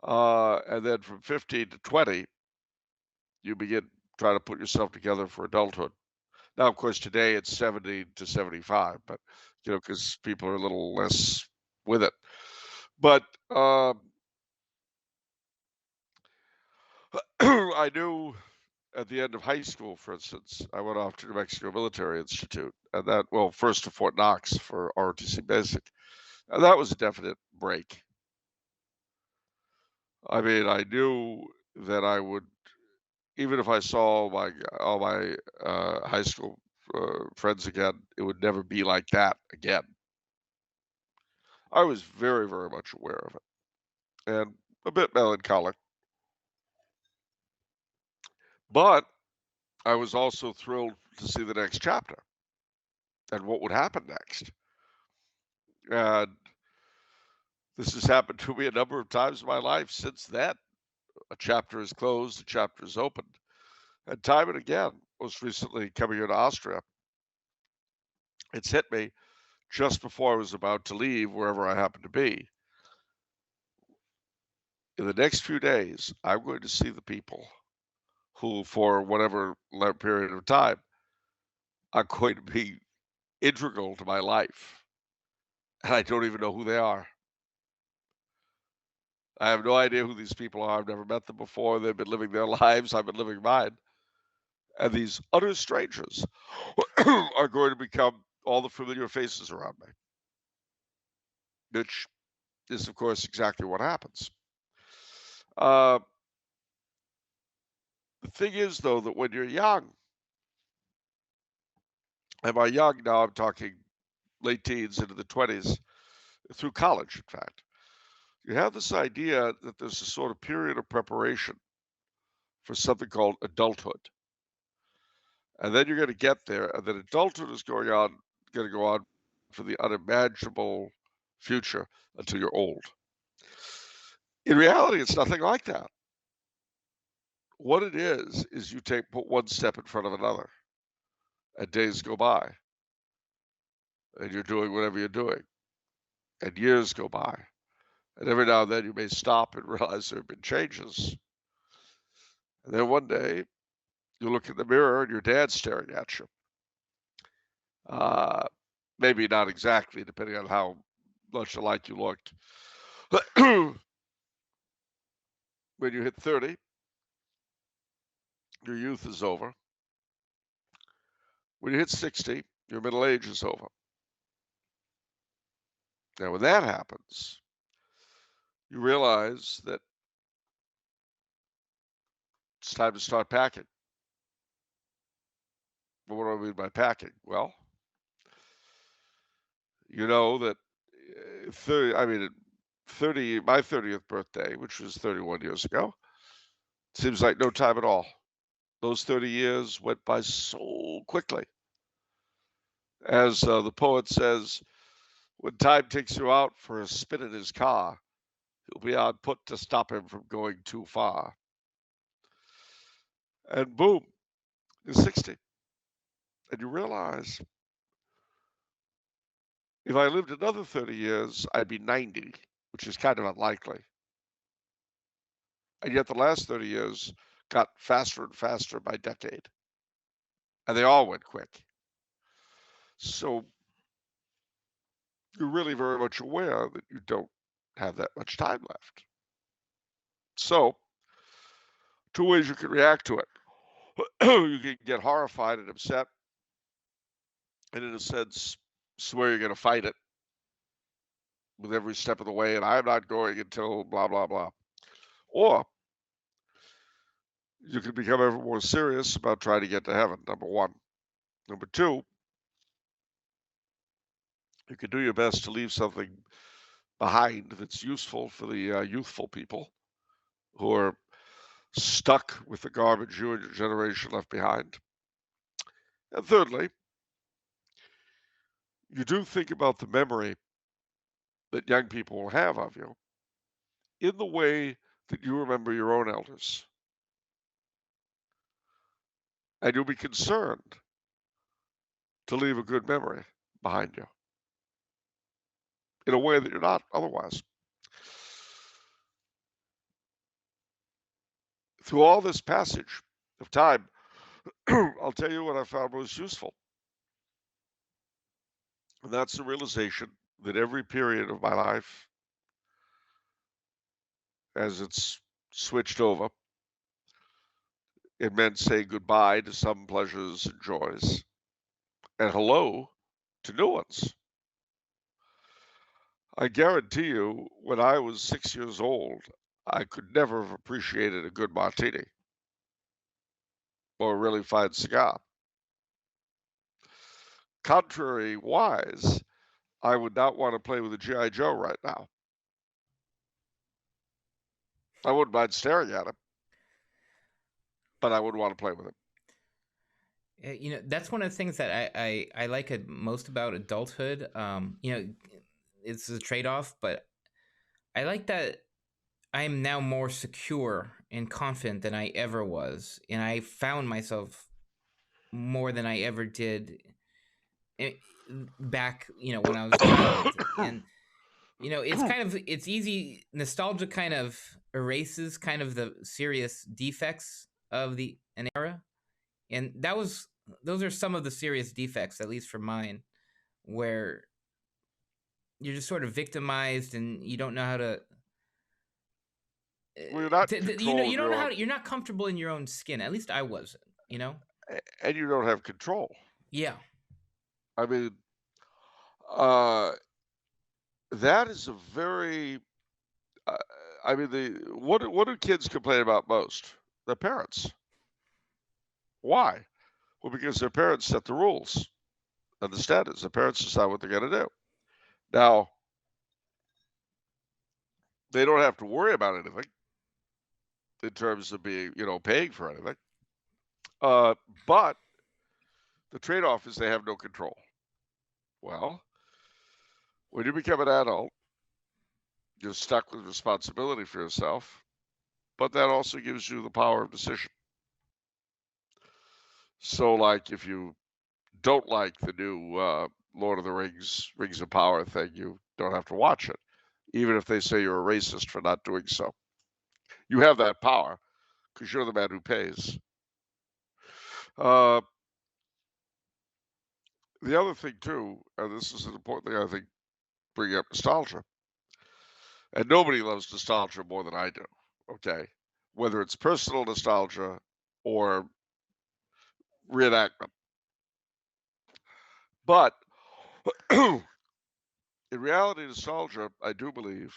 And then from 15 to 20, you begin trying to put yourself together for adulthood. Now, of course, today it's 70 to 75, but because people are a little less with it. But I knew at the end of high school, for instance, I went off to New Mexico Military Institute, and first to Fort Knox for ROTC Basic, and that was a definite break. I mean, I knew that I would, even if I saw all my high school friends again, it would never be like that again. I was very, very much aware of it, and a bit melancholic, but I was also thrilled to see the next chapter and what would happen next. And this has happened to me a number of times in my life since then. A chapter is closed, a chapter is opened. And time and again, most recently coming here to Austria, it's hit me just before I was about to leave wherever I happen to be. In the next few days, I'm going to see the people who, for whatever period of time, are going to be integral to my life. And I don't even know who they are. I have no idea who these people are. I've never met them before. They've been living their lives. I've been living mine. And these utter strangers are going to become all the familiar faces around me, which is, of course, exactly what happens. Uh, the thing is, though, that when you're young, and by young now I'm talking late teens into the 20s, through college, in fact, you have this idea that there's a sort of period of preparation for something called adulthood. And then you're going to get there, and then adulthood is going to go on for the unimaginable future until you're old. In reality, it's nothing like that. What it is you put one step in front of another, and days go by, and you're doing whatever you're doing, and years go by, and every now and then you may stop and realize there have been changes. And then one day you look in the mirror and your dad's staring at you. Uh, Maybe not exactly, depending on how much alike you looked. When you hit 30, your youth is over. When you hit 60, your middle age is over. Now, when that happens, you realize that it's time to start packing. But what do I mean by packing? Well, you know that 30, my 30th birthday, which was 31 years ago, seems like no time at all. Those 30 years went by so quickly. As the poet says, when time takes you out for a spin in his car, he'll be on put to stop him from going too far. And boom, you're 60. And you realize if I lived another 30 years, I'd be 90, which is kind of unlikely. And yet the last 30 years got faster and faster by decade. And they all went quick. So you're really very much aware that you don't have that much time left. So, two ways you can react to it. You can get horrified and upset, and in a sense, swear you're going to fight it with every step of the way, and I'm not going until blah, blah, blah. Or you can become ever more serious about trying to get to heaven, number one. Number two, you can do your best to leave something behind that's useful for the youthful people who are stuck with the garbage you and your generation left behind. And thirdly, you do think about the memory that young people will have of you in the way that you remember your own elders. And you'll be concerned to leave a good memory behind you in a way that you're not otherwise. Through all this passage of time, I'll tell you what I found most useful. And that's the realization that every period of my life, as it's switched over, it meant saying goodbye to some pleasures and joys and hello to new ones. I guarantee you, when I was 6 years old, I could never have appreciated a good martini or a really fine cigar. Contrary wise, I would not want to play with a G.I. Joe right now. I wouldn't mind staring at him, but I wouldn't want to play with him. That's one of the things that I like most about adulthood. It's a trade-off, but I like that I am now more secure and confident than I ever was, and I found myself more than I ever did back, when I was a child. And it's easy. Nostalgia kind of erases kind of the serious defects of an era, and those are some of the serious defects, at least for mine, where you're just sort of victimized and you don't know how to. Well, you're not in control You of don't your know how own, you're not comfortable in your own skin. At least I wasn't. and you don't have control. Yeah. I mean, uh, that is a very. Uh, what do kids complain about most? Their parents. Why? Well, because their parents set the rules and the standards. The parents decide what they're going to do. Now, they don't have to worry about anything in terms of being, paying for anything. But the trade-off is they have no control. Well, when you become an adult, you're stuck with responsibility for yourself, but that also gives you the power of decision. So, like, if you don't like the new Lord of the Rings of Power thing, you don't have to watch it, even if they say you're a racist for not doing so. You have that power because you're the man who pays. Uh, The other thing too, and this is an important thing, I think, bringing up nostalgia, and nobody loves nostalgia more than I do. Okay, whether it's personal nostalgia or reenactment, but in reality, nostalgia, I do believe,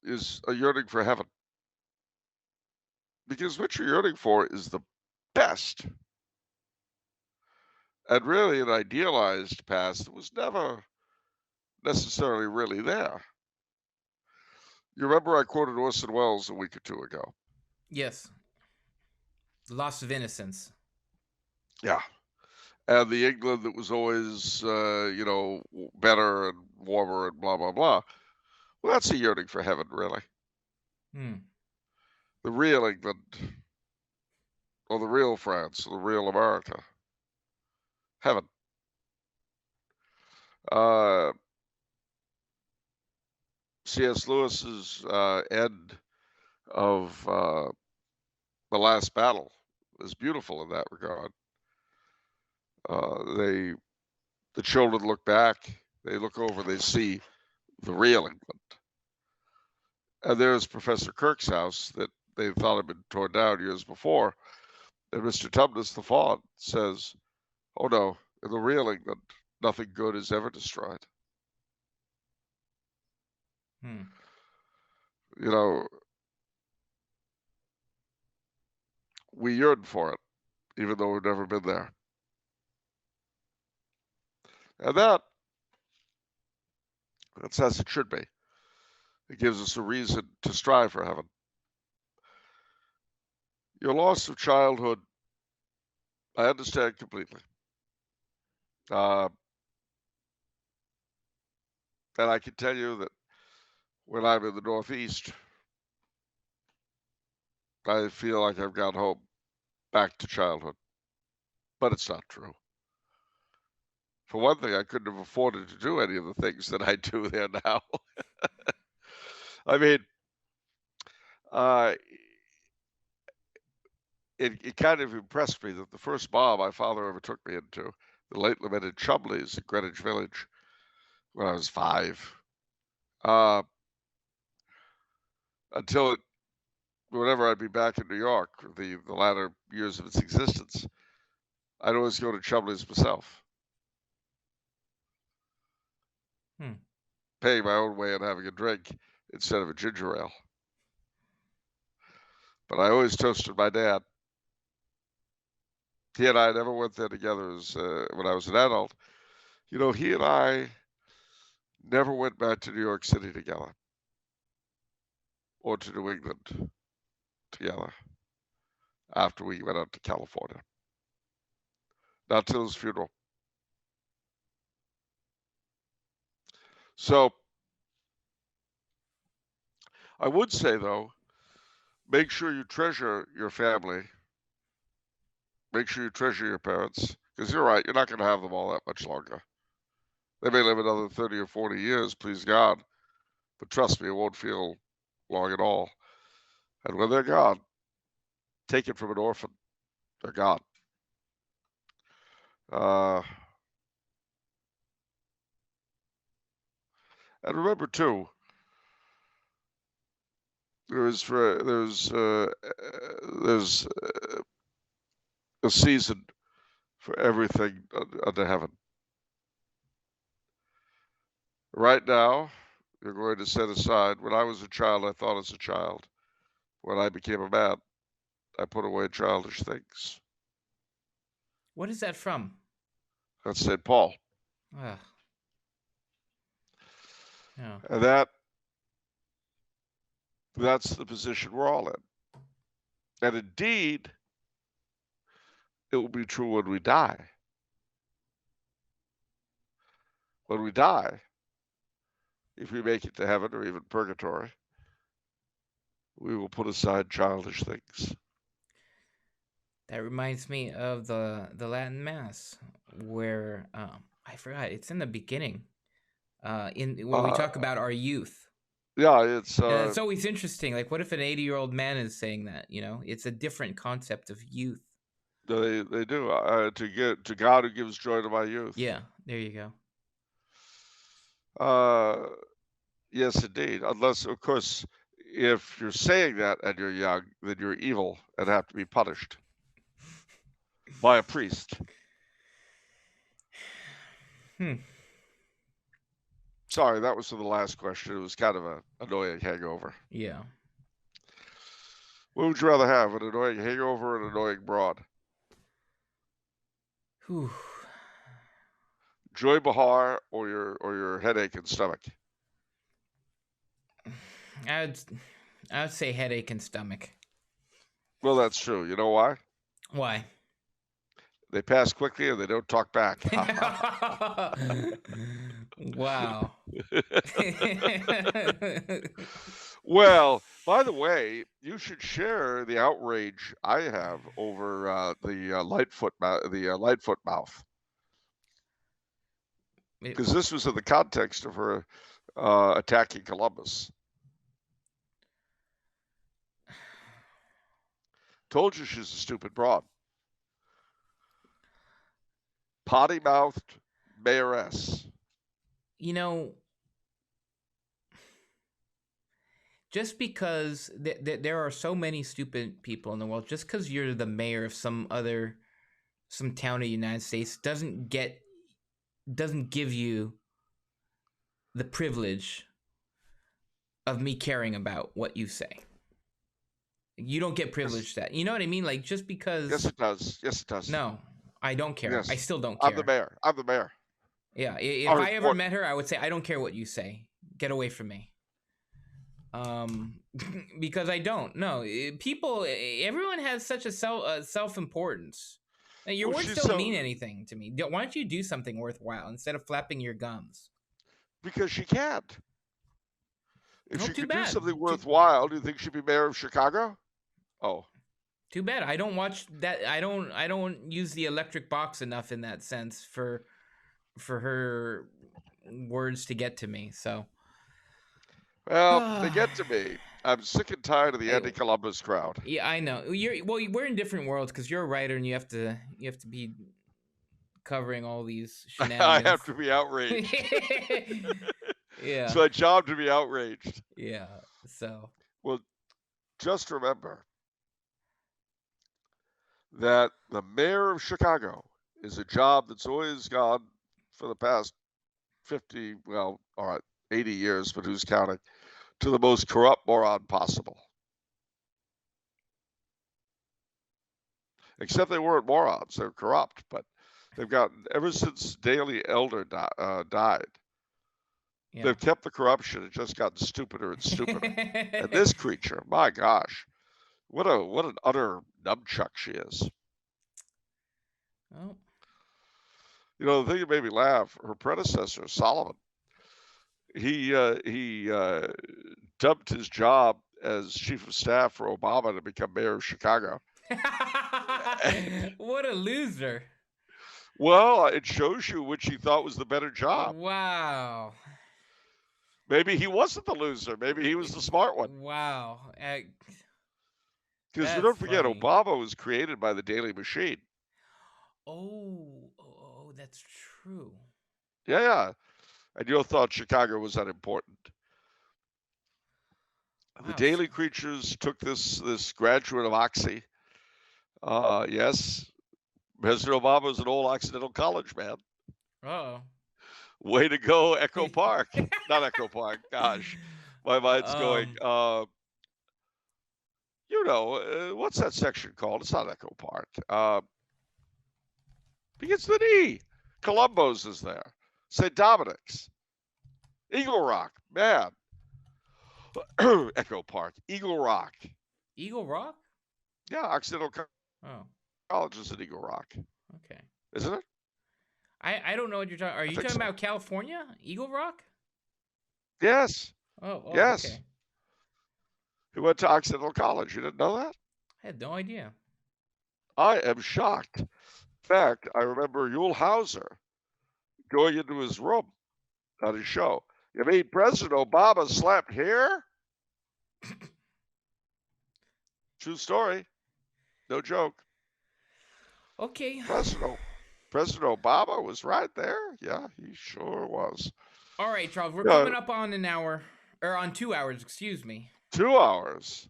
is a yearning for heaven, because what you're yearning for is the best, and really an idealized past that was never necessarily really there. You remember I quoted Orson Welles a week or two ago. Yes. Loss of innocence. Yeah. And the England that was always, better and warmer and blah, blah, blah. Well, that's a yearning for heaven, really. Hmm. The real England, or the real France, or the real America. Heaven. Uh, C.S. Lewis's end of The Last Battle is beautiful in that regard. The children look back, they look over, they see the real England. And there's Professor Kirk's house that they thought had been torn down years before. And Mr. Tumnus, the fawn, says, "Oh no, in the real England, nothing good is ever destroyed." Hmm. You know, we yearn for it, even though we've never been there. And that's as it should be. It gives us a reason to strive for heaven. Your loss of childhood, I understand completely. Uh, and I can tell you that when I'm in the Northeast, I feel like I've gone home back to childhood. But it's not true. For one thing, I couldn't have afforded to do any of the things that I do there now. I mean, uh, it kind of impressed me that the first bar my father ever took me into, the late lamented Chumley's at Greenwich Village, when I was 5, uh, until whenever I'd be back in New York, the latter years of its existence, I'd always go to Chumley's myself, Hmm. paying my own way and having a drink instead of a ginger ale. But I always toasted my dad. He and I never went there together as when I was an adult. You know, he and I never went back to New York City together or to New England together after we went out to California. Not till his funeral. So I would say, though, make sure you treasure your family. Make sure you treasure your parents. Because you're right, you're not going to have them all that much longer. They may live another 30 or 40 years, please God. But trust me, it won't feel long at all. And when they're gone, take it from an orphan. They're gone. Uh, and remember, too, there's a season for everything under heaven. Right now, you're going to set aside. When I was a child, I thought as a child. When I became a man, I put away childish things. What is that from? That's St. Paul. Ah. Yeah. And that's the position we're all in. And indeed, it will be true when we die. When we die, if we make it to heaven or even purgatory, we will put aside childish things. That reminds me of the Latin Mass, where I forgot. It's in the beginning. In where we Uh, talk about our youth. yeah, it's And it's always interesting. Like, what if an 80-year-old man is saying that? You know, it's a different concept of youth. They do. To God who gives joy to my youth. Yeah, there you go. Yes, indeed. Unless, of course, if you're saying that and you're young, then you're evil and have to be punished by a priest. Sorry, that was for the last question. It was kind of an annoying hangover. Yeah. What would you rather have, an annoying hangover or an annoying broad? Whew. Joy Behar or your headache and stomach? I would say headache and stomach. Well, that's true. You know why? Why? They pass quickly and they don't talk back. Wow. Well, by the way, you should share the outrage I have over the Lightfoot mouth, because this was in the context of her attacking Columbus. Told you she's a stupid broad. Potty-mouthed mayoress. You know, just because there are so many stupid people in the world, just because you're the mayor of some town in the United States doesn't give you the privilege of me caring about what you say. You don't get privilege to that. You know what I mean? Like, just because. Yes, it does. Yes, it does. No, I don't care. Yes. I still don't care. I'm the mayor. Yeah, if I ever met her, I would say, I don't care what you say. Get away from me. Because I don't. No, everyone has such a self-importance. Your words don't mean anything to me. Why don't you do something worthwhile instead of flapping your gums? Because she can't. If she could do something worthwhile, do you think she'd be mayor of Chicago? Oh. Too bad. I don't watch that. I don't use the electric box enough in that sense for her words to get to me. So. Well, they get to me. I'm sick and tired of the anti-Columbus crowd. Yeah, I know. We're in different worlds because you're a writer and you have to be covering all these shenanigans. I have to be outraged. Yeah. It's my job to be outraged. Yeah. So. Well, just remember that the mayor of Chicago is a job that's always gone for the past 50, well, all right, 80 years, but who's counting, to the most corrupt moron possible. Except they weren't morons, they're corrupt, but they've gotten, ever since Daley Elder died, yeah, they've kept the corruption. It's just gotten stupider and stupider. And this creature, my gosh, what an utter nunchuck she is. Oh. You know, the thing that made me laugh, her predecessor, Solomon, he dumped his job as chief of staff for Obama to become mayor of Chicago. What a loser. Well, it shows you which he thought was the better job. Wow. Maybe he wasn't the loser. Maybe he was the smart one. Wow. Because don't forget, funny. Obama was created by the Daily Machine. Oh, that's true. Yeah. And you thought Chicago was unimportant. Wow. The Daily Creatures took this graduate of Oxy. Yes, President Obama was an old Occidental College man. Uh-oh. Way to go, Echo Park. Not Echo Park. Gosh, my mind's going. What's that section called? It's not Echo Park. Begins with an E. Columbo's is there. St. Dominic's. Eagle Rock. Man. Echo Park. Eagle Rock. Eagle Rock? Yeah, Occidental College is in Eagle Rock. Okay. Isn't it? I don't know what you're talking. Are you talking about California? Eagle Rock? Yes. Oh yes. Okay. He went to Occidental College. You didn't know that? I had no idea. I am shocked. In fact, I remember Yul Hauser going into his room on his show. You mean President Obama slept here? True story. No joke. Okay. President Obama was right there. Yeah, he sure was. All right, Charles. We're Yeah, coming up on an hour, or on 2 hours. Excuse me. 2 hours.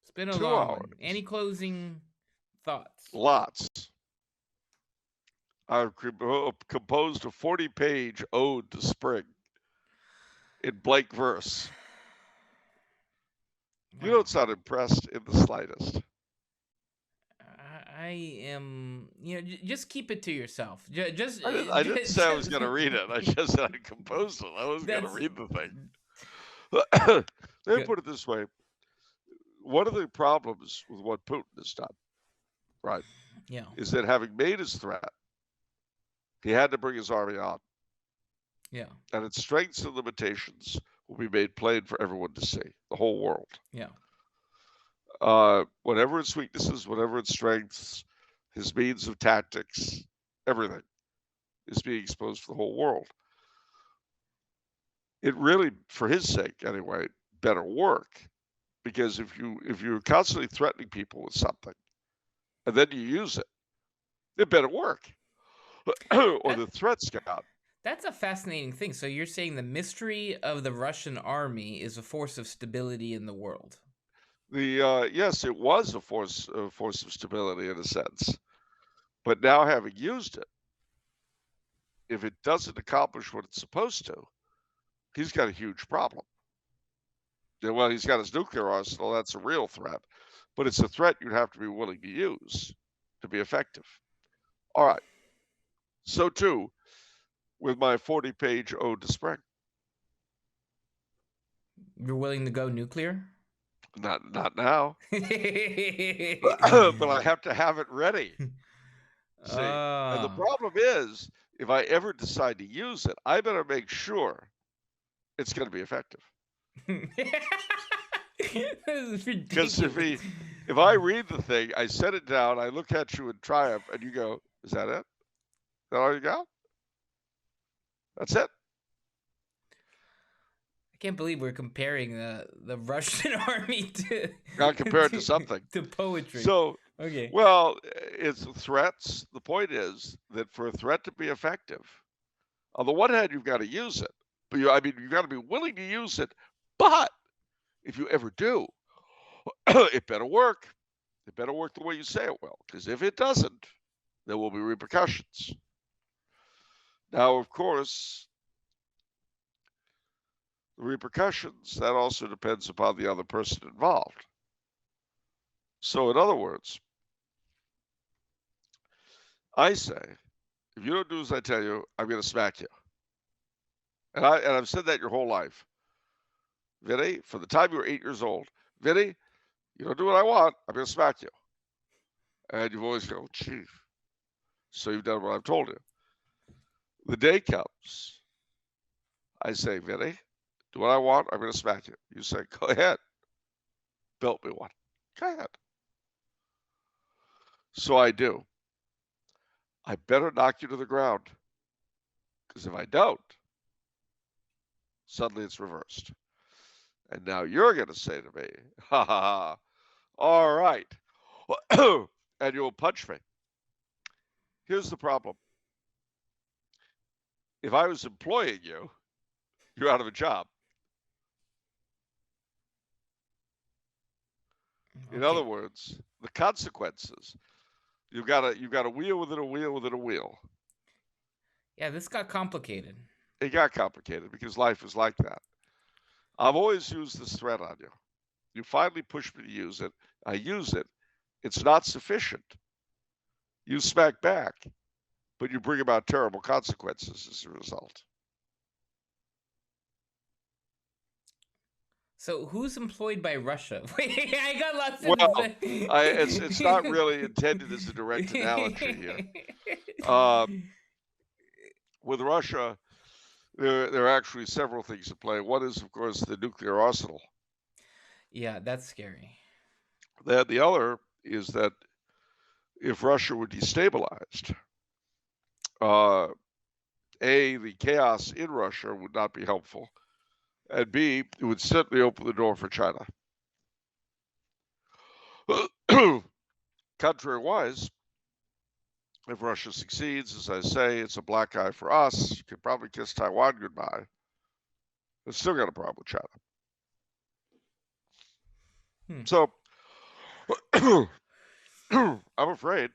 It's been a 2 long one. Any hours. closing thoughts? Lots. I've composed a 40-page ode to spring in blank verse. You Wow. don't sound impressed in the slightest. I am, just keep it to yourself. Just, I didn't say I was going to read it. I just said I composed it. I was going to that's read the thing. Let me good. put it this way. One of the problems with what Putin has done, right, Yeah. is that having made his threat, he had to bring his army on. Yeah. And its strengths and limitations will be made plain for everyone to see, the whole world. Yeah. Whatever its weaknesses, whatever its strengths, his means of tactics, everything is being exposed to the whole world. It really, for his sake anyway, better work, because if you're constantly threatening people with something and then you use it, it better work, or the threat's gone. That's a fascinating thing. So you're saying the mystery of the Russian army is a force of stability in the world. Yes, it was a force of stability in a sense, but now having used it, if it doesn't accomplish what it's supposed to, he's got a huge problem. Yeah, well, he's got his nuclear arsenal. That's a real threat, but it's a threat you'd have to be willing to use to be effective. All right. So too, with my 40-page ode to spring. You're willing to go nuclear? Not now, but I have to have it ready. See, and the problem is, if I ever decide to use it, I better make sure it's going to be effective. Because if I read the thing, I set it down, I look at you in triumph, and you go, "Is that it? Is that all you got? That's it." I can't believe we're comparing the Russian army to Not compared to something. to poetry. So, okay. well, it's threats. The point is that for a threat to be effective, on the one hand, you've got to use it, but you've got to be willing to use it. But if you ever do, it better work. It better work the way you say it will, because if it doesn't, there will be repercussions. Now, of course, the repercussions, that also depends upon the other person involved. So, in other words, I say, if you don't do as I tell you, I'm going to smack you. And I've said that your whole life. Vinny, from the time you were 8 years old, Vinny, you don't do what I want, I'm going to smack you. And you've always go, "Chief." So you've done what I've told you. The day comes, I say, "Vinny, do what I want, I'm going to smack you." You say, "Go ahead. Belt me one." Go ahead. So I do. I better knock you to the ground, because if I don't, suddenly it's reversed. And now you're going to say to me, "Ha ha ha, all right." And you'll punch me. Here's the problem. If I was employing you, you're out of a job. Okay. In other words, the consequences, you've got a wheel within a wheel within a wheel. Yeah, this got complicated. It got complicated because life is like that. I've always used this threat on you. You finally push me to use it. I use it. It's not sufficient. You smack back, but you bring about terrible consequences as a result. So who's employed by Russia? Wait, I got lost. Well, it's not really intended as a direct analogy here. With Russia, there are actually several things at play. One is, of course, the nuclear arsenal. Yeah, that's scary. Then the other is that if Russia were destabilized, A, the chaos in Russia would not be helpful, and B, it would certainly open the door for China. Contrariwise, If Russia succeeds, as I say, it's a black eye for us. You could probably kiss Taiwan goodbye. It's still got a problem with China. So I'm afraid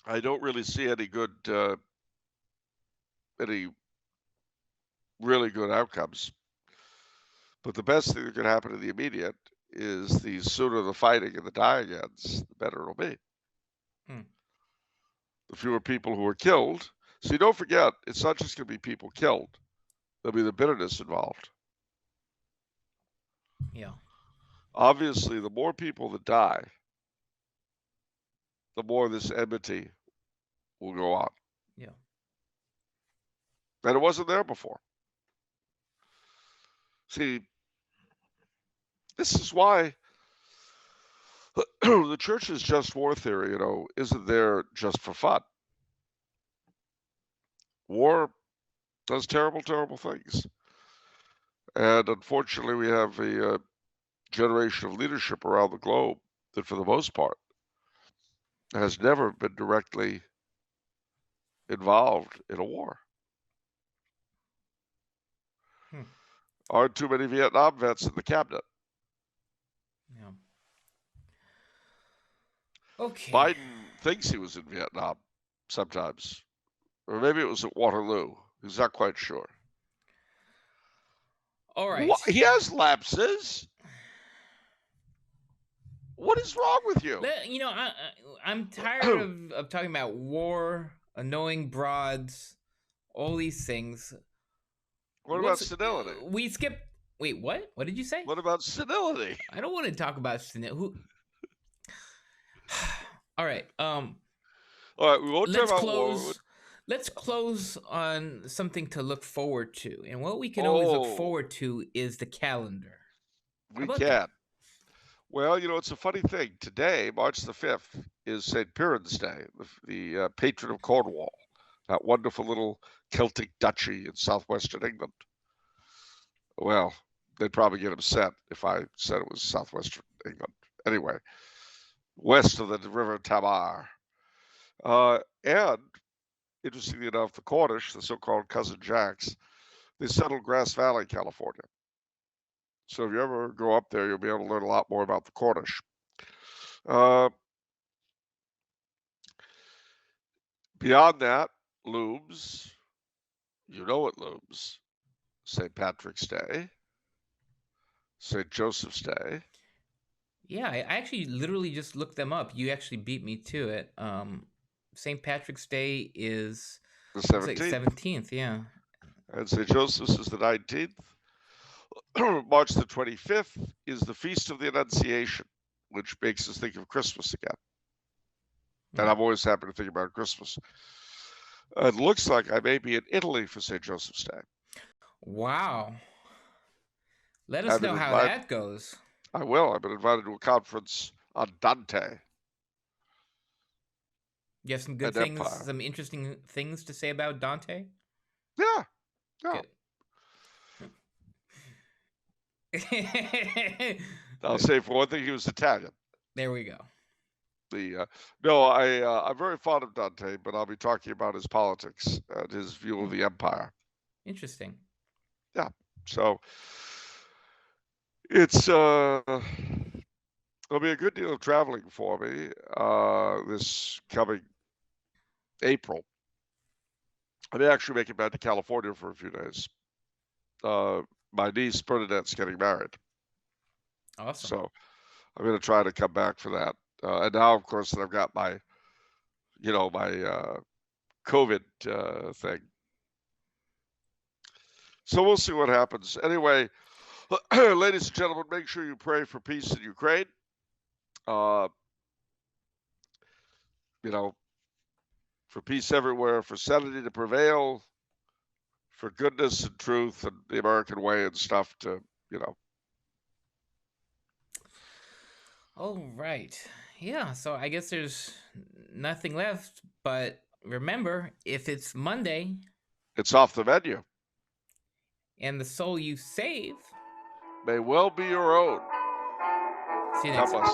I don't really see any good, any really good outcomes. But the best thing that could happen in the immediate is the sooner the fighting and the dying ends, the better it'll be. The fewer people who are killed. See, don't forget, it's not just going to be people killed. There'll be the bitterness involved. Yeah. Obviously, the more people that die, the more this enmity will go on. Yeah. And it wasn't there before. See, this is why the church's just war theory, isn't there just for fun. War does terrible, terrible things. And unfortunately, we have a generation of leadership around the globe that, for the most part, has never been directly involved in a war. Aren't too many Vietnam vets in the cabinet. Yeah. Okay. Biden thinks he was in Vietnam sometimes, or maybe it was at Waterloo. He's not quite sure. All right. What? He has lapses. What is wrong with you? I'm tired of talking about war, annoying broads, all these things. What about senility? We skipped. Wait, what? What did you say? What about senility? I don't want to talk about senility. All right. All right. We won't talk about war. Let's close on something to look forward to, and what we can always look forward to is the calendar. We can. Well, it's a funny thing. Today, March the 5th, is St. Piran's Day, the patron of Cornwall, that wonderful little Celtic duchy in southwestern England. Well, they'd probably get upset if I said it was southwestern England. Anyway, west of the River Tamar. And, interestingly enough, the Cornish, the so-called Cousin Jacks, they settled Grass Valley, California. So if you ever go up there, you'll be able to learn a lot more about the Cornish. Beyond that looms, it looms, St. Patrick's Day, St. Joseph's Day. Yeah, I actually literally just looked them up. You actually beat me to it. St. Patrick's Day is the 17th. 17th, yeah. And St. Joseph's is the 19th. March the 25th is the Feast of the Annunciation, which makes us think of Christmas again. And I'm always happy to think about Christmas. It looks like I may be in Italy for St. Joseph's Day. Wow. Let us know how that goes. I will. I've been invited to a conference on Dante. You have some good things, some interesting things to say about Dante? Yeah. I'll say, for one thing, he was Italian. There we go. I'm very fond of Dante, but I'll be talking about his politics and his view of the empire. Interesting. Yeah. So there'll be a good deal of traveling for me this coming April. I may actually make it back to California for a few days. My niece Bernadette's getting married. Awesome. So I'm going to try to come back for that. And now, of course, that I've got my COVID thing. So we'll see what happens. Anyway, ladies and gentlemen, make sure you pray for peace in Ukraine. For peace everywhere, for sanity to prevail, for goodness and truth and the American way and stuff to, All right. Yeah, so I guess there's nothing left, but remember, if it's Monday, it's off the menu. And the soul you save may well be your own. See you next time.